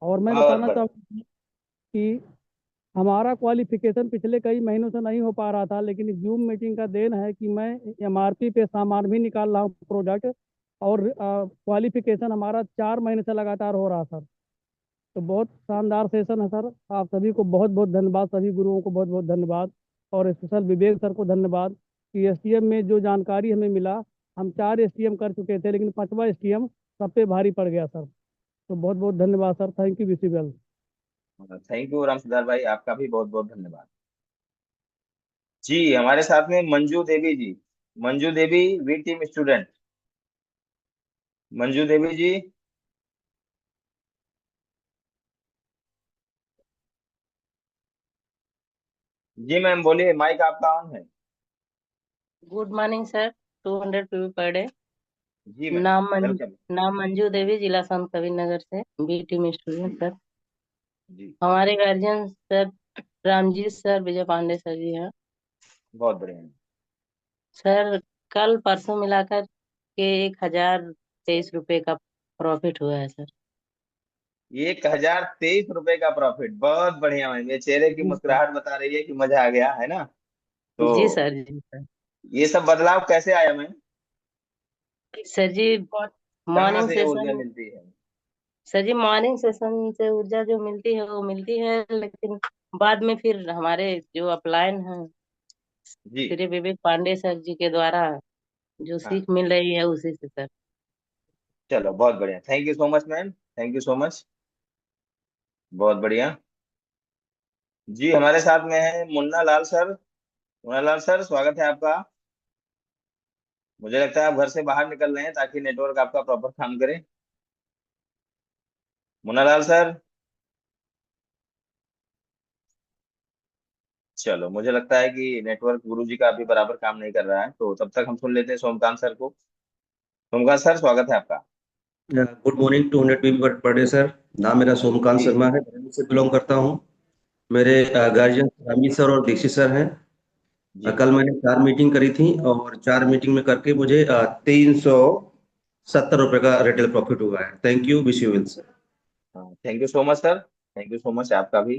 और मैं बहुत बताना बढ़िया। चाहूँगा कि हमारा क्वालिफिकेशन पिछले कई महीनों से नहीं हो पा रहा था, लेकिन जूम मीटिंग का देन है कि मैं एमआरपी पे सामान भी निकाल रहा हूँ प्रोडक्ट, और क्वालिफिकेशन हमारा 4 महीने से लगातार हो रहा सर। तो बहुत शानदार सेशन है सर। आप सभी को बहुत बहुत धन्यवाद, सभी गुरुओं को बहुत बहुत धन्यवाद, और स्पेशल विवेक सर को धन्यवाद कि एसटीएम में जो जानकारी हमें मिला, हम 4 एसटीएम कर चुके थे लेकिन 5वां एसटीएम सब पे भारी पड़ गया सर। तो बहुत बहुत धन्यवाद सर, थैंक यू विशिबल। थैंक यू राम सुधार भाई, आपका भी बहुत बहुत धन्यवाद। जी हमारे साथ में Manju Devi ji, Manju Devi V team student, Manju Devi ji. जी मैम बोलिए, माइक आपका ऑन है। Good morning sir. 200 PV per day. जी मैम, नाम वेलकम। नाम मंजू देवी, जिला संत कबीर नगर से, बी टीम स्टूडेंट सर। जी हमारे guardian sir Ramjeet sir, Vijay Pandey sir ji हैं। बहुत बढ़िया। सर कल परसों मिलाकर के 1023 रुपये का प्रॉफिट हुआ है सर। 1023 रुपए का प्रॉफिट, बहुत बढ़िया मैम। ये चेहरे की जी सर। मुस्कुराहट बता रही है कि मजा आ गया है ना। तो जी सर। जी सर। ये सब बदलाव कैसे आया मैम, सर जी कहाँ मॉर्निंग से ये ऊर्जा सेशन मिलती है? सर जी मॉर्निंग सेशन से ऊर्जा जो मिलती है वो मिलती है, लेकिन बाद में फिर हमारे जो अपलाइन हैं जी श्री विवेक पांडे सर जी के द्वारा जो हाँ, सीख मिल रही है उसी से सर। चलो बहुत बढ़िया, thank you so much ma'am, thank you so much, बहुत बढ़िया। जी हमारे साथ में है मुन्ना लाल सर। मुन्ना लाल सर, स्वागत है आपका। मुझे लगता है आप घर से बाहर निकल रहे हैं ताकि नेटवर्क आपका प्रॉपर काम करे। मुन्ना लाल सर, चलो मुझे लगता है कि नेटवर्क गुरुजी का अभी बराबर काम नहीं कर रहा है, तो तब तक हम सुन लेते हैं सोमकांत सर को। सोमकांत सर, स्वागत है आपका। गुड मॉर्निंग, 200 पीपल पर डे सर। नाम मेरा सोमकांत जी शर्मा है, बरेली से बिलोंग करता हूँ। मेरे गार्जियन रामी सर और दीक्षित सर हैं। जी कल मैंने 4 मीटिंग करी थी और 4 मीटिंग में करके मुझे 370 रुपये का रिटेल प्रॉफिट हुआ है। Thank you, wish you well sir. हाँ, thank you so much sir, thank you so much आपका भी।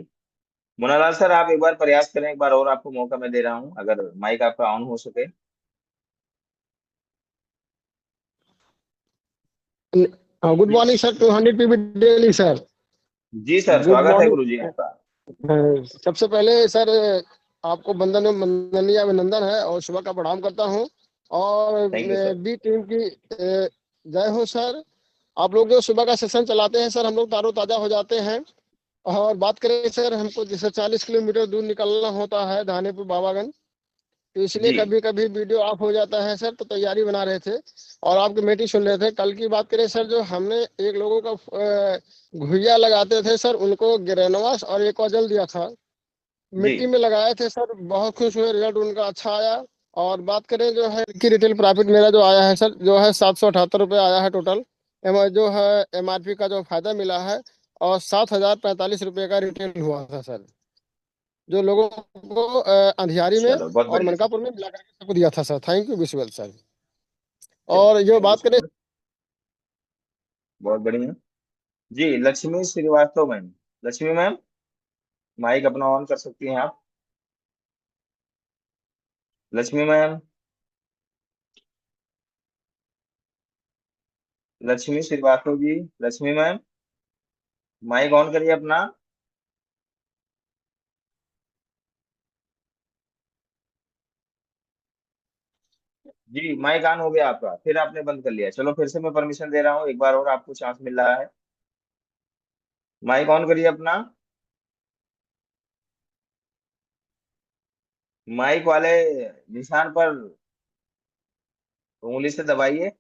मुन्नालाल सर, आप एक बार प्रयास करें, एक बार और आपको मौका मैं दे रहा हूँ, अगर माइक आपका ऑन हो सके। Good morning sir, 200 PV daily sir. जी सर, गुड स्वागत है मॉर्निंग। गुरुजी आपका। सबसे पहले सर आपको वंदनीय अभिनंदन है और सुबह का प्रणाम करता हूँ। और thank you sir. B team की जय हो सर। आप लोग जो सुबह का सेशन चलाते हैं सर, हम लोग तारोताजा हो जाते हैं। और बात करें सर, हमको जैसे 40 किलोमीटर दूर निकलना होता है धानेपुर बाबागंज, तो इसलिए जी कभी कभी वीडियो ऑफ हो जाता है सर। तो तैयारी बना रहे थे और आपकी मीटिंग सुन रहे थे। कल की बात करें सर, जो हमने एक लोगों का घुइया लगाते थे सर, उनको ग्रेनवास और एक और जल दिया था, जी मिट्टी में लगाए थे सर, बहुत खुश हुए, रिजल्ट उनका अच्छा आया। और बात करें जो है कि रिटेल प्रॉफिट मेरा जो आया है सर, जो है 778 रुपये आया है टोटल। जो है एमआरपी का जो फायदा मिला है, और 7,045 रुपये का रिटेल हुआ था सर, जो लोगों को अंधियारी में चलो बहुत और बढ़िया सर, मनकापुर में मिला करके सबको दिया था सर। थैंक यू विश्वल सर। चलो और ये थैंक यू बात सो करें, मच, बहुत बढ़िया। जी Lakshmi Srivastava ma'am, Lakshmi ma'am, mike अपना ऑन कर सकती हैं आप। Lakshmi ma'am, Lakshmi Srivastava ji, Lakshmi ma'am, mike on करिए अपना। जी माइक ऑन हो गया आपका, फिर आपने बंद कर लिया। चलो फिर से मैं परमिशन दे रहा हूँ, एक बार और आपको चांस मिल रहा है। माइक ऑन करिए अपना। माइक वाले निशान पर उंगली से दबाइए।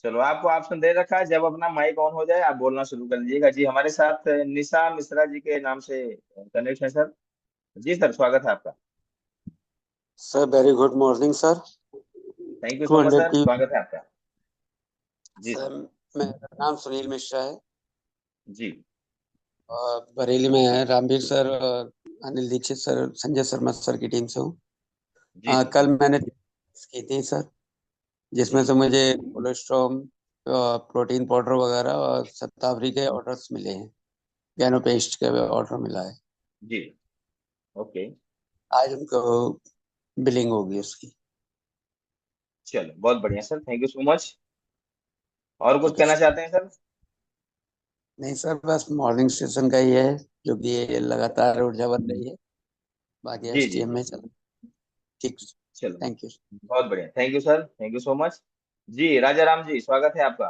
चलो आपको ऑप्शन दे रखा है, जब अपना माइक ऑन हो जाए आप बोलना शुरू कर दीजिएगा। जी हमारे साथ निशा मिश्रा जी के नाम से कनेक्ट है सर। जी सर, स्वागत है आपका। Sir very good morning sir. Thank you so much 200 sir, P स्वागत है आपका। जी सर, सर। मेरा नाम सुनील मिश्रा है जी और बरेली में है। रामवीर सर और अनिल दीक्षित सर, संजय शर्मा सर की टीम से हूँ। जी सर। कल मैंने की थी सर, जिसमें से मुझे कोलेस्ट्रॉम, प्रोटीन पाउडर वगैरह और शतावरी के ऑर्डर्स मिले हैं। गैनो पेस्ट का ऑर्डर मिला है। जी ओके। आज उनको बिलिंग होगी उसकी। चलो बहुत बढ़िया सर, थैंक यू सो मच। और कुछ ठीक है कहना सर। चाहते हैं सर? नहीं सर, बस मॉर्निंग सेशन का ही है, जो कि ये लगातार ऊर्जा बन रही है। बाकी जी जी एसटीएम जी। में चल। ठीक, चलो थैंक यू। बहुत बढ़िया, thank you sir, thank you so much. जी राजा राम जी, स्वागत है आपका।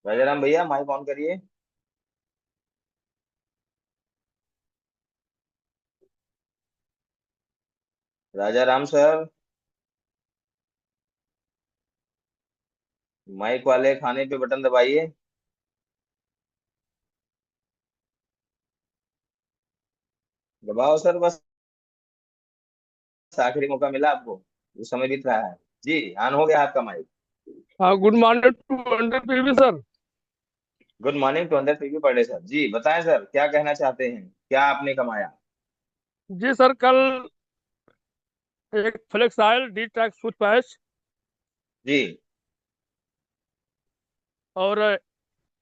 राजा राम भैया माइक ऑन करिए। राजा राम सर, माइक वाले खाने पे बटन दबाइए। दबाओ सर बस, आखिरी मौका मिला आपको, जो समय बीत रहा है। जी ऑन हो गया आपका माइक। हाँ, good morning two 100 PV sir. Good morning two 100 PP per day sir. जी बताएं सर, क्या कहना चाहते हैं, क्या आपने कमाया? जी सर, कल एक flex oil D tax food patch जी और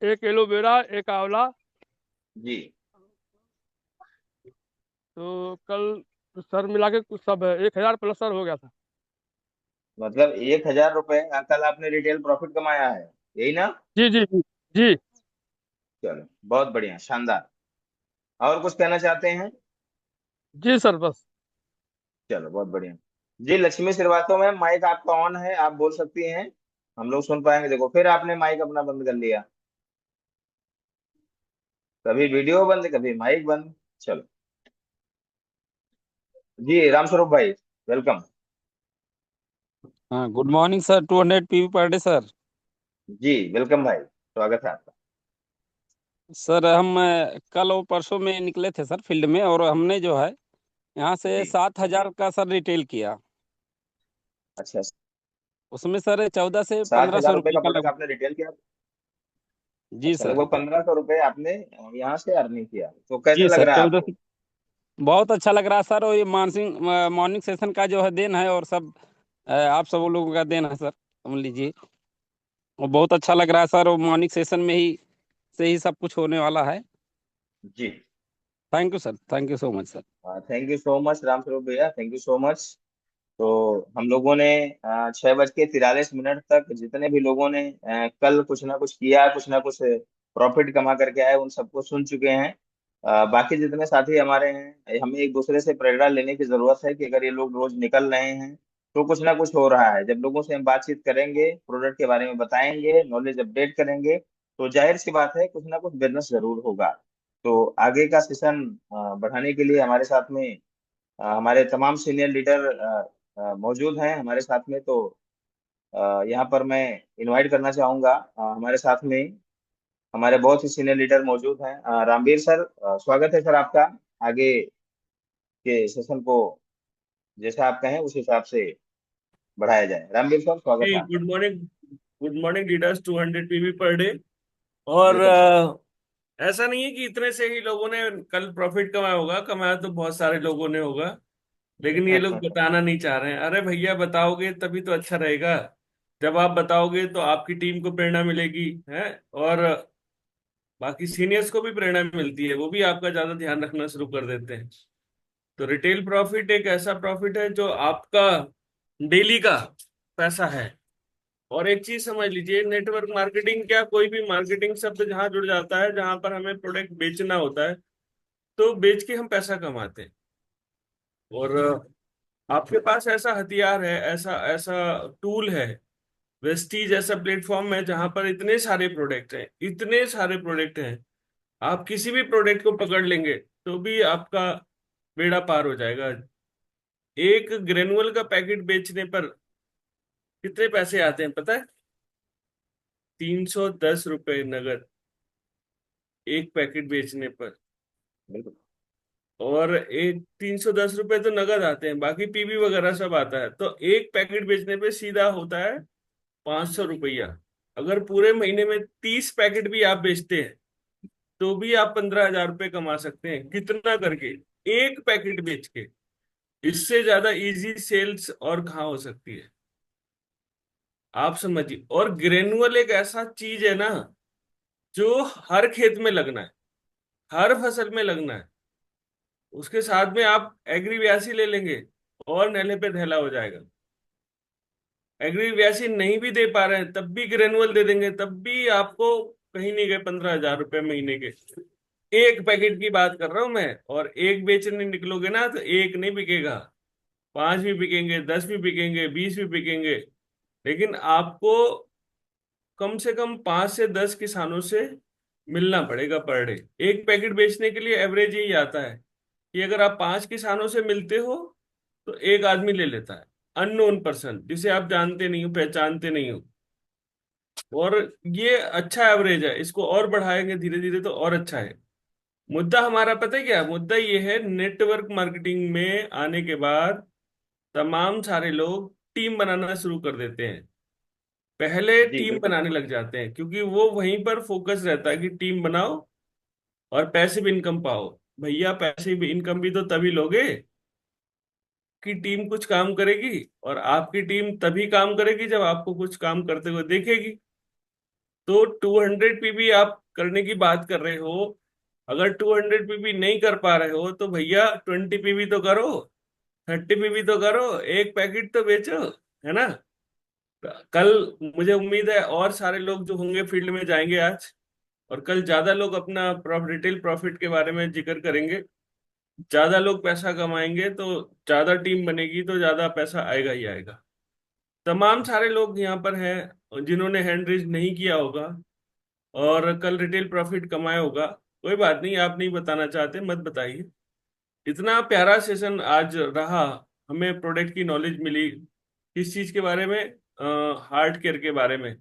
एक एलोवेरा, एक आंवला, जी। तो कल सर मिला के कुछ सब 1,000 प्लस सर हो गया था। मतलब 1,000 रुपए कल आपने रिटेल प्रॉफिट कमाया है, यही ना? जी जी जी जी। चलो बहुत बढ़िया, शानदार। और कुछ कहना चाहते हैं? जी सर बस। चलो बहुत बढ़िया। जी लक्ष्मी श्रीवास्तव मैम, माइक आपका ऑन है, आप बोल सकती हैं, हम लोग सुन पाएंगे। देखो फिर आपने माइक अपना बंद कर लिया, कभी वीडियो बंद कभी माइक बंद। चलो जी रामस्वरूप भाई, वेलकम। हाँ, good morning sir, 200 PV per day sir. जी वेलकम भाई, स्वागत है आपका। सर हम कल और परसों में निकले थे सर फील्ड में, और हमने जो है यहाँ से जी 7,000 का सर रिटेल किया। अच्छा, उसमें सर 14 से 7,000 1500 रुपए रुपये का का प्रोडक्ट लग। आपने रिटेल किया। जी अच्छा, सर। लगभग 1,500 रुपए आपने यहाँ से अर्निंग किया, तो कैसा जी लग सर, रहा है 14 आपको? से बहुत अच्छा लग रहा है सर। और ये मॉर्निंग मॉर्निंग सेशन का जो है देन है, और सब आप सब लोगों का देन है सर, समझ लीजिए। और बहुत अच्छा लग रहा है सर, और मॉर्निंग सेशन में ही से ही सब कुछ होने वाला है। जी thank you sir, thank you so much sir. Thank you so much Ramswaroop भैया, थैंक यू सो मच। तो हम लोगों ने 6:43 तक जितने भी लोगों ने कल कुछ ना कुछ किया, कुछ ना कुछ प्रॉफिट कमा करके आए, उन सबको सुन चुके हैं। बाकी जितने साथी हमारे हैं, हमें एक दूसरे से प्रेरणा लेने की जरूरत है कि अगर ये लोग रोज निकल रहे हैं तो कुछ ना कुछ हो रहा है। जब लोगों से हम बातचीत करेंगे, प्रोडक्ट के बारे में बताएंगे, नॉलेज अपडेट करेंगे, तो जाहिर सी बात है कुछ ना कुछ बिजनेस जरूर होगा। तो आगे का सेशन बढ़ाने के लिए हमारे साथ में हमारे तमाम सीनियर लीडर मौजूद हैं हमारे साथ में। तो यहाँ पर मैं इनवाइट करना चाहूंगा, हमारे साथ में हमारे बहुत ही सीनियर लीडर मौजूद हैं। रामवीर सर, स्वागत है सर आपका। आगे के सेशन को जैसा आप कहें उस हिसाब से बढ़ाया जाए। रामवीर सर, स्वागत जी है आपका। Good morning leaders, 200 PV per day. और जी सर। ऐसा नहीं है कि इतने से ही लोगों ने कल प्रॉफिट कमाया होगा, कमाया तो बहुत सारे लोगों ने होगा, लेकिन ये लोग बताना नहीं चाह रहे हैं। अरे भैया, बताओगे तभी तो अच्छा रहेगा। जब आप बताओगे तो आपकी टीम को प्रेरणा मिलेगी है, और बाकी सीनियर्स को भी प्रेरणा मिलती है, वो भी आपका ज्यादा ध्यान रखना शुरू कर देते हैं। तो रिटेल प्रॉफिट एक ऐसा प्रॉफिट है जो आपका डेली का पैसा है। और एक चीज समझ लीजिए, नेटवर्क मार्केटिंग क्या, कोई भी मार्केटिंग शब्द जहां जुड़ जाता है, जहां पर हमें प्रोडक्ट बेचना होता है, तो बेच के हम पैसा कमाते हैं। और आपके पास ऐसा हथियार है, ऐसा ऐसा टूल है, वेस्टीज ऐसा प्लेटफॉर्म है जहां पर इतने सारे प्रोडक्ट हैं, इतने सारे प्रोडक्ट हैं। आप किसी भी प्रोडक्ट को पकड़ लेंगे तो भी आपका बेड़ा पार हो जाएगा। एक ग्रेनुअल का पैकेट बेचने पर कितने पैसे आते हैं पता है? 310 रुपए नगद एक पैकेट बेचने पर। और एक 310 रुपए तो नगद आते हैं, बाकी पीबी वगैरह सब आता है। तो एक पैकेट बेचने पे सीधा होता है 500 रुपया। अगर पूरे महीने में 30 पैकेट भी आप बेचते हैं तो भी आप 15,000 रुपये कमा सकते हैं। कितना करके? एक पैकेट बेच के। इससे ज्यादा इजी सेल्स और कहाँ हो सकती है? आप समझिए। और ग्रेनुअल एक ऐसा चीज है ना जो हर खेत में लगना है, हर फसल में लगना है। उसके साथ में आप एग्री व्यासी ले लेंगे और नेले पे थैला हो जाएगा। एग्री व्यासी नहीं भी दे पा रहे हैं तब भी ग्रेनुअल दे देंगे, तब भी आपको कहीं नहीं गए 15,000 रुपये महीने के। एक पैकेट की बात कर रहा हूं मैं। और एक बेचने निकलोगे ना तो एक नहीं बिकेगा, 5 भी बिकेंगे, 10 भी बिकेंगे, 20 भी बिकेंगे। लेकिन आपको कम से कम 5 से 10 किसानों से मिलना पड़ेगा पर डे। एक पैकेट बेचने के लिए एवरेज यही आता है कि अगर आप 5 किसानों से मिलते हो तो एक आदमी ले लेता है, अननोन पर्सन जिसे आप जानते नहीं हो, पहचानते नहीं हो। और ये अच्छा एवरेज है, इसको और बढ़ाएंगे धीरे धीरे तो और अच्छा है। मुद्दा हमारा पता है क्या? मुद्दा ये है, नेटवर्क मार्केटिंग में आने के बाद तमाम सारे लोग टीम बनाना शुरू कर देते हैं। पहले जी टीम बिल्कुल। बनाने लग जाते हैं क्योंकि वो वहीं पर फोकस रहता है कि टीम बनाओ और पैसिव इनकम पाओ। भैया पैसिव इनकम भी तो तभी लोगे कि टीम कुछ काम करेगी, और आपकी टीम तभी काम करेगी जब आपको कुछ काम करते हुए देखेगी। तो 200 पीबी आप करने की बात कर रहे हो, अगर 200 पीबी नहीं कर पा रहे हो तो भैया 20 पीबी तो करो, 30 पीबी तो करो, एक पैकेट तो बेचो, है ना? कल मुझे उम्मीद है और सारे लोग जो होंगे फील्ड में जाएंगे आज, और कल ज्यादा लोग अपना रिटेल प्रॉफिट के बारे में जिक्र करेंगे। ज्यादा लोग पैसा कमाएंगे तो ज्यादा टीम बनेगी तो ज्यादा पैसा आएगा ही आएगा। तमाम सारे लोग यहाँ पर हैं जिन्होंने हैंड रेज नहीं किया होगा और कल रिटेल प्रॉफिट कमाया होगा। कोई बात नहीं, आप नहीं बताना चाहते मत बताइए। इतना प्यारा सेशन आज रहा, हमें प्रोडक्ट की नॉलेज मिली। किस चीज के बारे में? हार्ट केयर के बारे में।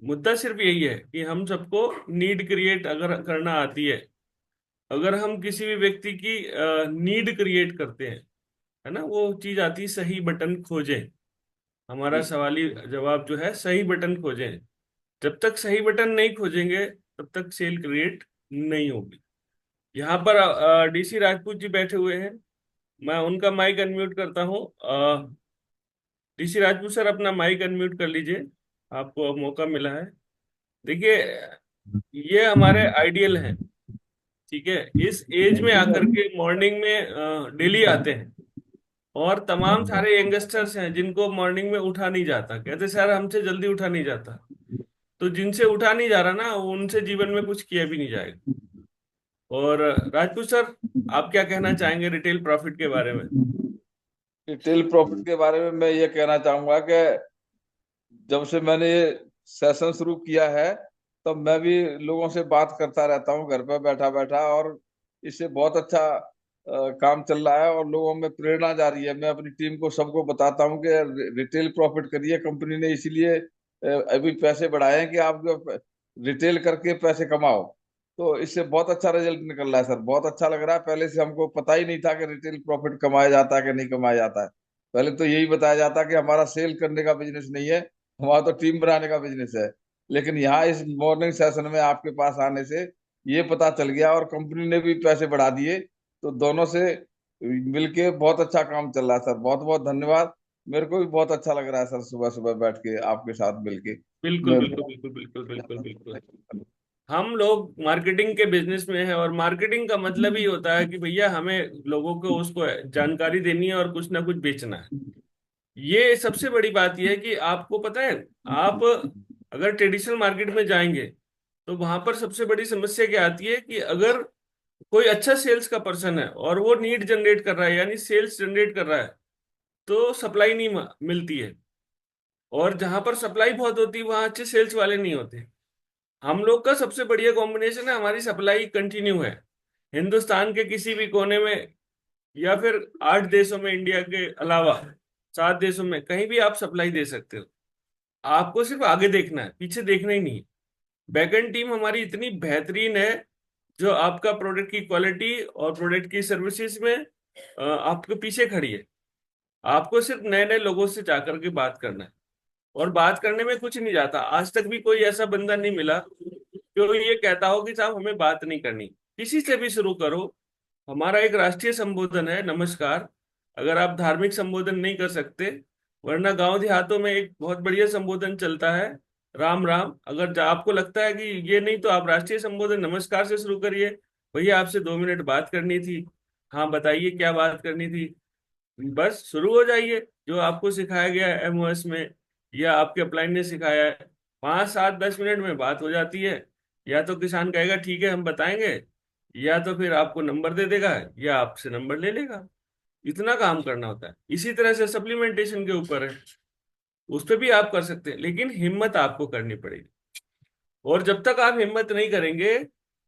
मुद्दा सिर्फ यही है कि हम सबको नीड क्रिएट अगर करना आती है, अगर हम किसी भी व्यक्ति की नीड क्रिएट करते हैं, है ना, वो चीज आती है सही बटन खोजें। हमारा जी सवाली जवाब जो है सही बटन खोजें। जब तक सही बटन नहीं खोजेंगे तब तक सेल क्रिएट नहीं होगी। यहाँ पर डीसी राजपूत जी बैठे हुए हैं, मैं उनका माइक अनम्यूट करता हूँ। डीसी राजपूत सर अपना माइक अनम्यूट कर लीजिए, आपको अब मौका मिला है। देखिए, ये हमारे आइडियल हैं, ठीक है? इस एज में आकर के मॉर्निंग में डेली आते हैं। और तमाम सारे यंगस्टर्स हैं जिनको मॉर्निंग में उठा नहीं जाता, कहते सर हमसे जल्दी उठा नहीं जाता। तो जिनसे उठा नहीं जा रहा ना, उनसे जीवन में कुछ किया भी नहीं जाएगा। और राजपूत सर, आप क्या कहना चाहेंगे रिटेल प्रॉफिट के बारे में? रिटेल प्रॉफिट के बारे में मैं ये कहना चाहूंगा कि जब से मैंने ये सेशन शुरू किया है तब मैं भी लोगों से बात करता रहता हूँ घर पे बैठा बैठा, और इससे बहुत अच्छा काम चल रहा है और लोगों में प्रेरणा जा रही है। मैं अपनी टीम को सबको बताता हूँ कि रिटेल प्रॉफिट करिए, कंपनी ने इसीलिए अभी पैसे बढ़ाए हैं कि आप रिटेल करके पैसे कमाओ। तो इससे बहुत अच्छा रिजल्ट निकल रहा है सर, बहुत अच्छा लग रहा है। पहले से हमको पता ही नहीं था कि रिटेल प्रॉफिट कमाया जाता है कि नहीं कमाया जाता है। पहले तो यही बताया जाता कि हमारा सेल करने का बिजनेस नहीं है, हमारा तो टीम बनाने का बिजनेस है। लेकिन यहाँ इस मॉर्निंग सेशन में आपके पास आने से ये पता चल गया और कंपनी ने भी पैसे बढ़ा दिए। तो दोनों से मिलके बहुत अच्छा काम चल रहा है सर, बहुत बहुत धन्यवाद। मेरे को भी बहुत अच्छा लग रहा है सर सुबह सुबह बैठ के आपके साथ मिलके। बिल्कुल बिल्कुल बिल्कुल बिल्कुल बिल्कुल बिल्कुल। हम लोग मार्केटिंग के बिजनेस में है और मार्केटिंग का मतलब ही होता है कि भैया हमें लोगों को उसको जानकारी देनी है और कुछ ना कुछ बेचना है। ये सबसे बड़ी बात यह है कि आपको पता है, आप अगर ट्रेडिशनल मार्केट में जाएंगे तो वहां पर सबसे बड़ी समस्या क्या आती है कि अगर कोई अच्छा सेल्स का पर्सन है और वो नीड जनरेट कर रहा है, यानी सेल्स जनरेट कर रहा है, तो सप्लाई नहीं मिलती है। और जहां पर सप्लाई बहुत होती है वहां अच्छे सेल्स वाले नहीं होते। हम लोग का सबसे बढ़िया कॉम्बिनेशन है, हमारी सप्लाई कंटिन्यू है हिंदुस्तान के किसी भी कोने में, या फिर 8 देशों में, इंडिया के अलावा 7 देशों में, कहीं भी आप सप्लाई दे सकते हो। आपको सिर्फ आगे देखना है, पीछे देखना ही नहीं है। बैकएंड टीम हमारी इतनी बेहतरीन है जो आपका प्रोडक्ट की क्वालिटी और प्रोडक्ट की सर्विसेज में आपके पीछे खड़ी है। आपको सिर्फ नए नए लोगों से जाकर के बात करना है, और बात करने में कुछ नहीं जाता। आज तक भी कोई ऐसा बंदा नहीं मिला जो ये कहता हो कि साहब हमें बात नहीं करनी। किसी से भी शुरू करो। हमारा एक राष्ट्रीय संबोधन है, नमस्कार। अगर आप धार्मिक संबोधन नहीं कर सकते, वरना गांव देहातों में एक बहुत बढ़िया संबोधन चलता है, राम राम। अगर आपको लगता है कि ये नहीं, तो आप राष्ट्रीय संबोधन नमस्कार से शुरू करिए। भैया आपसे 2 मिनट बात करनी थी। हाँ बताइए क्या बात करनी थी। बस शुरू हो जाइए। जो आपको सिखाया गया है एमओएस में, या आपके अपलाइन ने सिखाया है, 5 7 10 मिनट में बात हो जाती है। या तो किसान कहेगा ठीक है हम बताएंगे, या तो फिर आपको नंबर दे देगा, या आपसे नंबर ले लेगा। इतना काम करना होता है। इसी तरह से सप्लीमेंटेशन के ऊपर है, उस पर भी आप कर सकते हैं, लेकिन हिम्मत आपको करनी पड़ेगी। और जब तक आप हिम्मत नहीं करेंगे,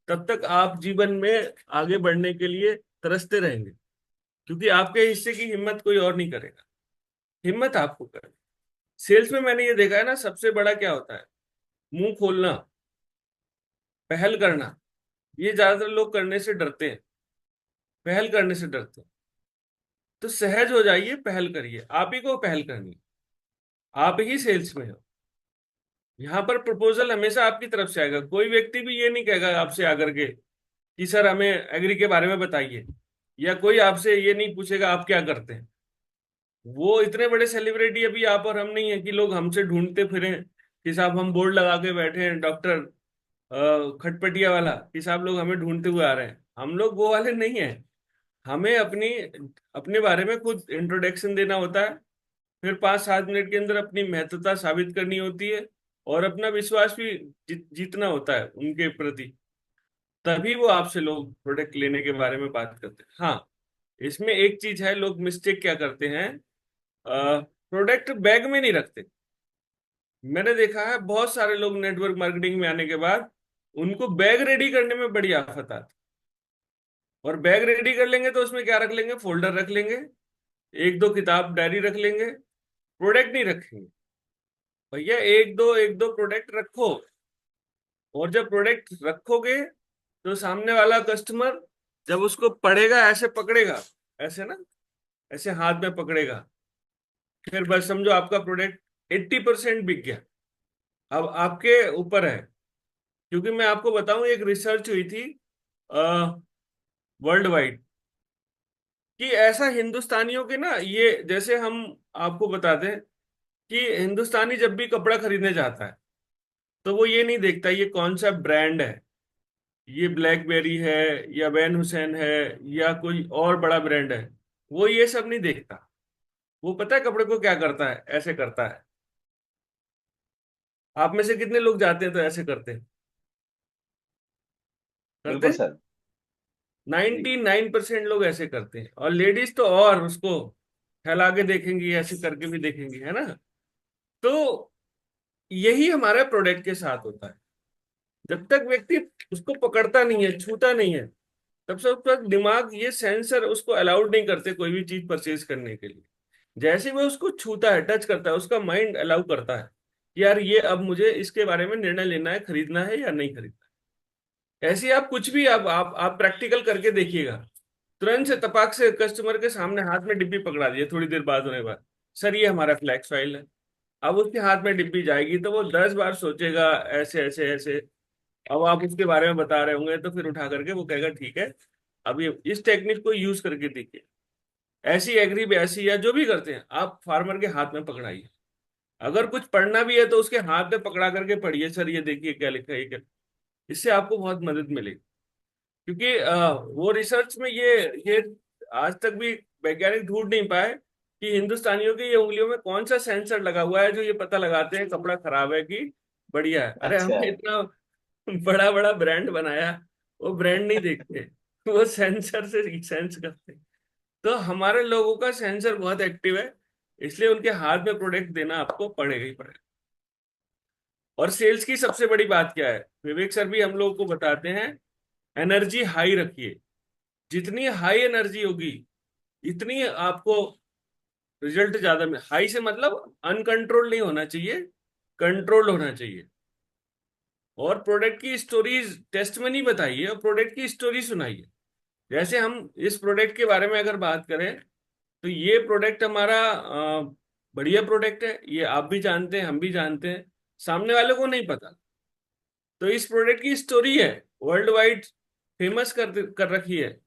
तब तक आप जीवन में आगे बढ़ने के लिए तरसते रहेंगे, क्योंकि आपके हिस्से की हिम्मत कोई और नहीं करेगा। हिम्मत आपको करनी। सेल्स में मैंने ये देखा है ना, सबसे बड़ा क्या होता है, मुंह खोलना, पहल करना। ये ज्यादातर लोग करने से डरते हैं, पहल करने से डरते हैं। तो सहज हो जाइए, पहल करिए। आप ही को पहल करनी है, आप ही सेल्स में हो। यहाँ पर प्रपोजल हमेशा आपकी तरफ से आएगा। कोई व्यक्ति भी ये नहीं कहेगा आपसे आकर के कि सर हमें एग्री के बारे में बताइए, या कोई आपसे ये नहीं पूछेगा आप क्या करते हैं। वो इतने बड़े सेलिब्रिटी अभी आप और हम नहीं है कि लोग हमसे ढूंढते फिरें कि साहब हम बोर्ड लगा के बैठे हैं, डॉक्टर खटपटिया वाला, कि साहब लोग हमें ढूंढते हुए आ रहे हैं। हम लोग वो वाले नहीं है। हमें अपने बारे में खुद इंट्रोडक्शन देना होता है, फिर 5 7 मिनट के अंदर अपनी महत्वता साबित करनी होती है, और अपना विश्वास भी जीतना होता है उनके प्रति। तभी वो आपसे लोग प्रोडक्ट लेने के बारे में बात करते हैं। हाँ, इसमें एक चीज है, लोग मिस्टेक क्या करते हैं, प्रोडक्ट बैग में नहीं रखते। मैंने देखा है बहुत सारे लोग नेटवर्क मार्केटिंग में आने के बाद उनको बैग रेडी करने में बड़ी आफत आती। और बैग रेडी कर लेंगे तो उसमें क्या रख लेंगे, फोल्डर रख लेंगे, 1 2 किताब डायरी रख लेंगे, प्रोडक्ट नहीं रखेंगे। भैया एक दो प्रोडक्ट रखो। और जब प्रोडक्ट रखोगे तो सामने वाला कस्टमर जब उसको पढ़ेगा, ऐसे पकड़ेगा, ऐसे ना, ऐसे हाथ में पकड़ेगा, फिर बस समझो आपका प्रोडक्ट 80% बिक गया। अब आपके ऊपर है। क्योंकि मैं आपको बताऊं, एक रिसर्च हुई थी वर्ल्ड वाइड, कि ऐसा हिंदुस्तानियों के ना, ये जैसे हम आपको बताते हैं कि हिंदुस्तानी जब भी कपड़ा खरीदने जाता है तो वो ये नहीं देखता ये कौन सा ब्रांड है, ये ब्लैकबेरी है या वैन हुसैन है या कोई और बड़ा ब्रांड है। वो ये सब नहीं देखता। वो पता है कपड़े को क्या करता है, ऐसे करता है। आप में से कितने लोग जाते हैं तो ऐसे करते हैं? करते बिल्कुल हैं? सर। 99% लोग ऐसे करते हैं। और लेडीज तो और उसको फैला के देखेंगी, ऐसे करके भी देखेंगी, है ना। तो यही हमारे प्रोडक्ट के साथ होता है। जब तक व्यक्ति उसको पकड़ता नहीं है, छूता नहीं है, तब तक दिमाग ये सेंसर उसको अलाउड नहीं करते कोई भी चीज परचेज करने के लिए। जैसे वो उसको छूता है, टच करता है, उसका माइंड अलाउ करता है कि यार ये अब मुझे इसके बारे में निर्णय लेना है, खरीदना है या नहीं खरीदना। ऐसे ही आप कुछ भी आप प्रैक्टिकल करके देखिएगा। तुरंत से तपाक से कस्टमर के सामने हाथ में डिब्बी पकड़ा दिए, थोड़ी देर बाद होने के बाद, सर ये हमारा फ्लैक्स फाइल है। अब उसके हाथ में डिब्बी जाएगी तो वो 10 बार सोचेगा ऐसे ऐसे ऐसे। अब आप उसके बारे में बता रहे होंगे तो फिर उठा करके वो कहेगा ठीक है, अब ये इस टेक्निक को यूज करके देखिए। ऐसी एग्री ऐसी, या जो भी करते हैं, आप फार्मर के हाथ में पकड़ाइए। अगर कुछ पढ़ना भी है तो उसके हाथ में पकड़ा करके पढ़िए, सर ये देखिए क्या लिखा है, क्या। इससे आपको बहुत मदद मिलेगी। क्योंकि वो रिसर्च में ये आज तक भी वैज्ञानिक ढूंढ नहीं पाए कि हिंदुस्तानियों की ये उंगलियों में कौन सा सेंसर लगा हुआ है जो ये पता लगाते हैं कपड़ा खराब है कि बढ़िया है। अरे अच्छा। हमने इतना बड़ा बड़ा ब्रांड बनाया, वो ब्रांड नहीं देखते। वो सेंसर से सेंस करते हैं। तो हमारे लोगों का सेंसर बहुत एक्टिव है, इसलिए उनके हाथ में प्रोडक्ट देना आपको पड़ेगा ही पड़ेगा। और सेल्स की सबसे बड़ी बात क्या है, विवेक सर भी हम लोगों को बताते हैं, एनर्जी हाई रखिए। जितनी हाई एनर्जी होगी इतनी आपको रिजल्ट ज्यादा में। हाई से मतलब अनकंट्रोल नहीं होना चाहिए, कंट्रोल होना चाहिए। और प्रोडक्ट की स्टोरीज टेस्ट में नहीं बताइए, और प्रोडक्ट की स्टोरी सुनाइए। जैसे हम इस प्रोडक्ट के बारे में अगर बात करें तो ये प्रोडक्ट हमारा बढ़िया प्रोडक्ट है, ये आप भी जानते हैं, हम भी जानते हैं, सामने वाले को नहीं पता। तो इस प्रोडक्ट की स्टोरी है, वर्ल्ड वाइड फेमस कर रखी है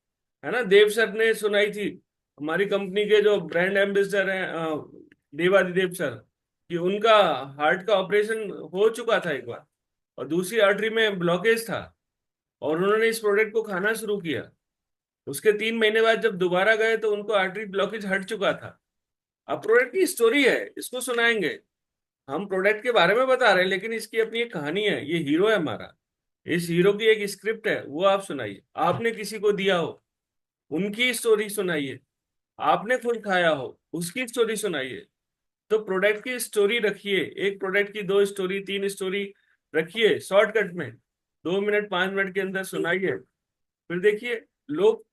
ना। देव सर ने सुनाई थी, हमारी कंपनी के जो ब्रांड एम्बेसडर हैं देवादिदेव सर, कि उनका हार्ट का ऑपरेशन हो चुका था एक बार, और दूसरी आर्टरी में ब्लॉकेज था, और उन्होंने इस प्रोडक्ट को खाना शुरू किया। उसके 3 महीने बाद जब दोबारा गए तो उनको आर्टरी ब्लॉकेज हट चुका था। अब प्रोडक्ट की स्टोरी है, इसको सुनाएंगे। हम प्रोडक्ट के बारे में बता रहे हैं, लेकिन इसकी अपनी एक कहानी है, ये हीरो है हमारा, इस हीरो की एक स्क्रिप्ट है, वो आप सुनाइए। आपने किसी को दिया हो, उनकी स्टोरी सुनाइए। आपने खुद खाया हो, उसकी स्टोरी सुनाइए। तो प्रोडक्ट की स्टोरी रखिए, एक प्रोडक्ट की 2 स्टोरी 3 स्टोरी रखिए, शॉर्टकट में 2 मिनट 5 मिनट के अंदर सुनाइए। फिर देखिए, लोग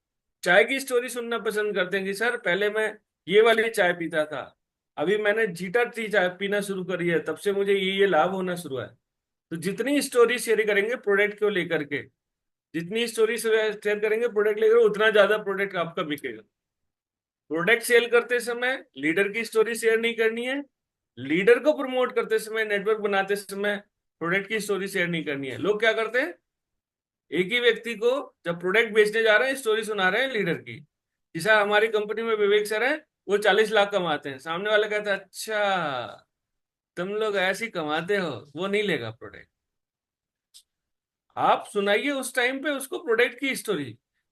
चाय की स्टोरी सुनना पसंद करते हैं कि सर पहले मैं ये वाली चाय पीता था, अभी मैंने जीटा टी चाय पीना शुरू करी है, तब से मुझे ये लाभ होना शुरू है। तो जितनी स्टोरी शेयर करेंगे प्रोडक्ट को लेकर के, जितनी स्टोरी शेयर करेंगे प्रोडक्ट लेकर, उतना ज्यादा प्रोडक्ट आपका बिकेगा। प्रोडक्ट सेल करते समय लीडर की स्टोरी शेयर नहीं करनी है, लीडर को प्रमोट करते समय, नेटवर्क बनाते समय प्रोडक्ट की स्टोरी शेयर नहीं करनी है। लोग क्या करते हैं, एक ही व्यक्ति को जब प्रोडक्ट बेचने जा रहे हैं स्टोरी सुना रहे हैं लीडर की, जैसा हमारी कंपनी में विवेक सर है, वो 40 लाख कमाते हैं, सामने वाला कहता है अच्छा तुम लोग ऐसे ही कमाते हो, वो नहीं लेगा प्रोडक्ट। आप सुनाइए उस टाइम पे उसको प्रोडक्ट की स्टोरी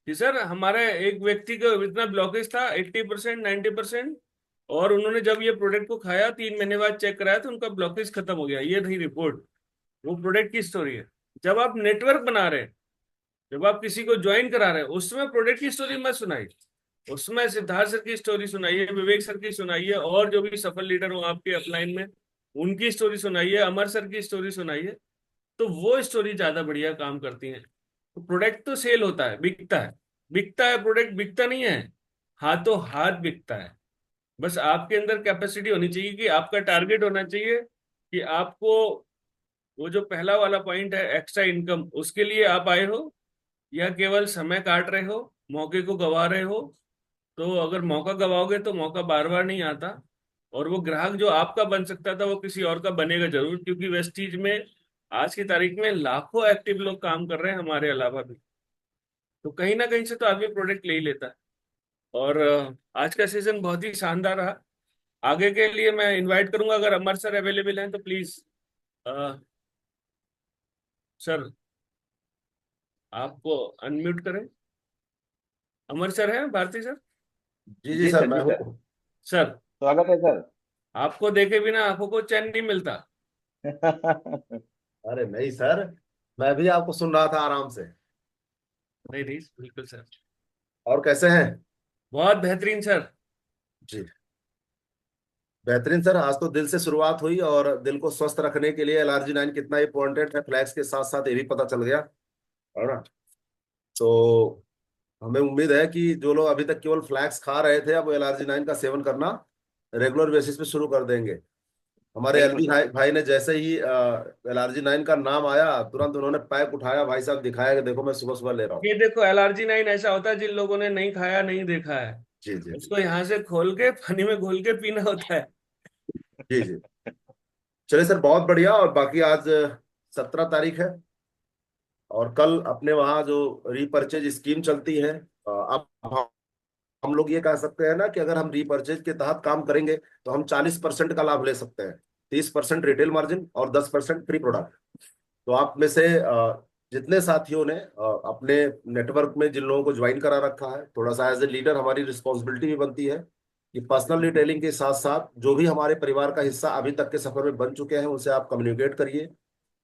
कि सर हमारे एक व्यक्ति को इतना ब्लॉकेज था 80% 90%, और उन्होंने जब ये प्रोडक्ट को खाया 3 महीने बाद चेक कराया तो उनका ब्लॉकेज खत्म हो गया, ये रही रिपोर्ट। वो प्रोडक्ट की स्टोरी है। जब आप नेटवर्क बना रहे हैं, जब आप किसी को ज्वाइन करा रहे हैं, उसमें प्रोडक्ट की स्टोरी मत सुनाइए, उसमें सिद्धार्थ सर की स्टोरी सुनाइए, विवेक सर की सुनाइए, और जो भी सफल लीडर हो आपके अपलाइन में उनकी स्टोरी सुनाइए, अमर सर की स्टोरी सुनाइए। तो वो स्टोरी ज्यादा बढ़िया काम करती है। तो प्रोडक्ट तो सेल होता है, बिकता है, बिकता है, प्रोडक्ट बिकता नहीं है, हाथों हाथ बिकता है। बस आपके अंदर कैपेसिटी होनी चाहिए कि आपका टारगेट होना चाहिए कि आपको वो जो पहला वाला पॉइंट है एक्स्ट्रा इनकम, उसके लिए आप आए हो, या केवल समय काट रहे हो, मौके को गवा रहे हो। तो अगर मौका गवाओगे तो मौका बार बार नहीं आता, और वो ग्राहक जो आपका बन सकता था वो किसी और का बनेगा जरूर, क्योंकि वेस्टीज में आज की तारीख में लाखों एक्टिव लोग काम कर रहे हैं हमारे अलावा भी। तो कहीं ना कहीं से तो आदमी प्रोडक्ट ले ही लेता है। और आज का सेशन बहुत ही शानदार रहा। आगे के लिए मैं इनवाइट करूंगा, अगर अमर सर अवेलेबल हैं तो प्लीज सर आपको अनम्यूट करें। अमर सर हैं, भारती सर? जी जी सर, मैं हूँ। सर स्वागत है सर। आपको देखे बिना आंखों को चैन नहीं मिलता। अरे नहीं सर, मैं भी आपको सुन रहा था आराम से। नहीं नहीं बिल्कुल सर। और कैसे हैं? बहुत बेहतरीन सर। जी बेहतरीन सर। आज तो दिल से शुरुआत हुई, और दिल को स्वस्थ रखने के लिए LRG9 कितना इंपॉर्टेंट है, फ्लैक्स के साथ साथ ये भी पता चल गया, है ना। तो हमें उम्मीद है कि जो लोग अभी तक केवल फ्लैक्स खा रहे थे, अब LRG9 का सेवन करना रेगुलर बेसिस पे शुरू कर देंगे। हमारे LB भाई ने जैसे ही LRG9 का नाम आया, तुरंत उन्होंने पैक उठाया, भाई साहब दिखाया कि देखो मैं सुबह सुबह ले रहा हूँ। ये देखो LRG9 ऐसा होता है जिन लोगों ने नहीं खाया नहीं देखा है, जी जी उसको यहाँ से खोल के पानी में घोल के पीना होता है। जी जी। चलिए सर, बहुत बढ़िया। और बाकी आज 17 तारीख है, और कल अपने वहाँ जो रीपर्चेज स्कीम चलती है, अब हम लोग ये कह सकते हैं ना कि अगर हम रीपर्चेज के तहत काम करेंगे तो हम 40% का लाभ ले सकते हैं। 30% रिटेल मार्जिन और 10% फ्री प्रोडक्ट। तो आप में से जितने साथियों ने अपने नेटवर्क में जिन लोगों को ज्वाइन करा रखा है, थोड़ा सा एज ए लीडर हमारी रिस्पॉन्सिबिलिटी भी बनती है कि पर्सनल रिटेलिंग के साथ साथ जो भी हमारे परिवार का हिस्सा अभी तक के सफर में बन चुके हैं उनसे आप कम्युनिकेट करिए,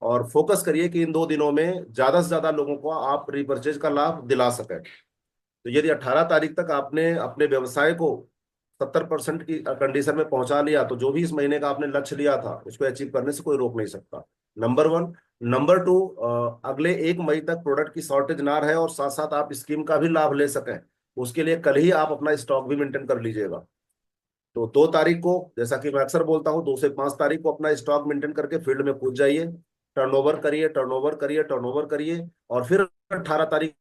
और फोकस करिए कि इन 2 दिनों में ज्यादा से ज्यादा लोगों को आप रीपर्चेज का लाभ दिला सकें। तो यदि 18 तारीख तक आपने अपने व्यवसाय को 70% की कंडीशन में पहुंचा लिया, तो जो भी इस महीने का आपने लक्ष्य लिया था उसको अचीव करने से कोई रोक नहीं सकता। नंबर 1। नंबर 2, अगले 1 मई तक प्रोडक्ट की शॉर्टेज ना रहे और साथ साथ आप स्कीम का भी लाभ ले सकें, उसके लिए कल ही आप अपना स्टॉक भी मेंटेन कर लीजिएगा। तो 2 तारीख को, जैसा कि मैं अक्सर बोलता हूं, 2 से 5 तारीख को अपना स्टॉक मेंटेन करके फील्ड में कूद जाइए, टर्नओवर करिए, टर्नओवर करिए, टर्नओवर करिए, और फिर 18 तारीख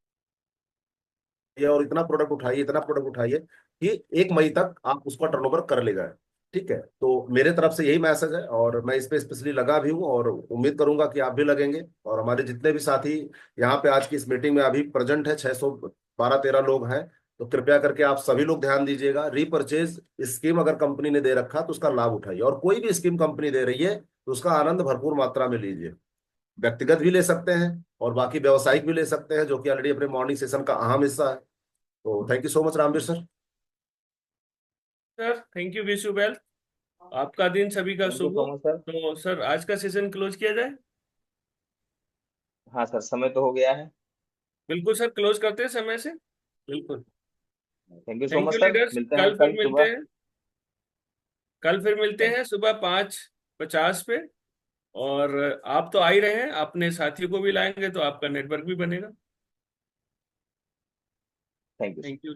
और इतना प्रोडक्ट उठाइए, इतना प्रोडक्ट उठाइए कि 1 मई तक आप उसका टर्नओवर कर ले जाए। ठीक है, तो मेरे तरफ से यही मैसेज है, और मैं इस पे स्पेशली लगा भी हूँ और उम्मीद करूंगा कि आप भी लगेंगे। और हमारे जितने भी साथी यहाँ पे आज की इस मीटिंग में अभी प्रेजेंट है, 612-13 लोग हैं, तो कृपया करके आप सभी लोग ध्यान दीजिएगा। रीपर्चेज स्कीम अगर कंपनी ने दे रखा तो उसका लाभ उठाइए, और कोई भी स्कीम कंपनी दे रही है तो उसका आनंद भरपूर मात्रा में लीजिए। व्यक्तिगत भी ले सकते हैं और बाकी व्यवसायिक भी ले सकते हैं, जो कि ऑलरेडी अपने मॉर्निंग सेशन का अहम हिस्सा है। तो thank you so much Ramveer sir. Sir thank you, wish you well, आपका दिन सभी का थैंक यू शुभ सो हो। Much sir. तो सर आज का सेशन क्लोज किया जाए। हाँ सर, समय तो हो गया है। बिल्कुल सर, क्लोज करते हैं समय से, बिल्कुल। Thank you so thank much you sir, leaders, मिलते हैं कल फिर कल मिलते सुबह। हैं। कल फिर मिलते हैं सुबह 5:50 पे। और आप तो आ ही रहे हैं, अपने साथियों को भी लाएंगे तो आपका नेटवर्क भी बनेगा। Thank you. Thank you.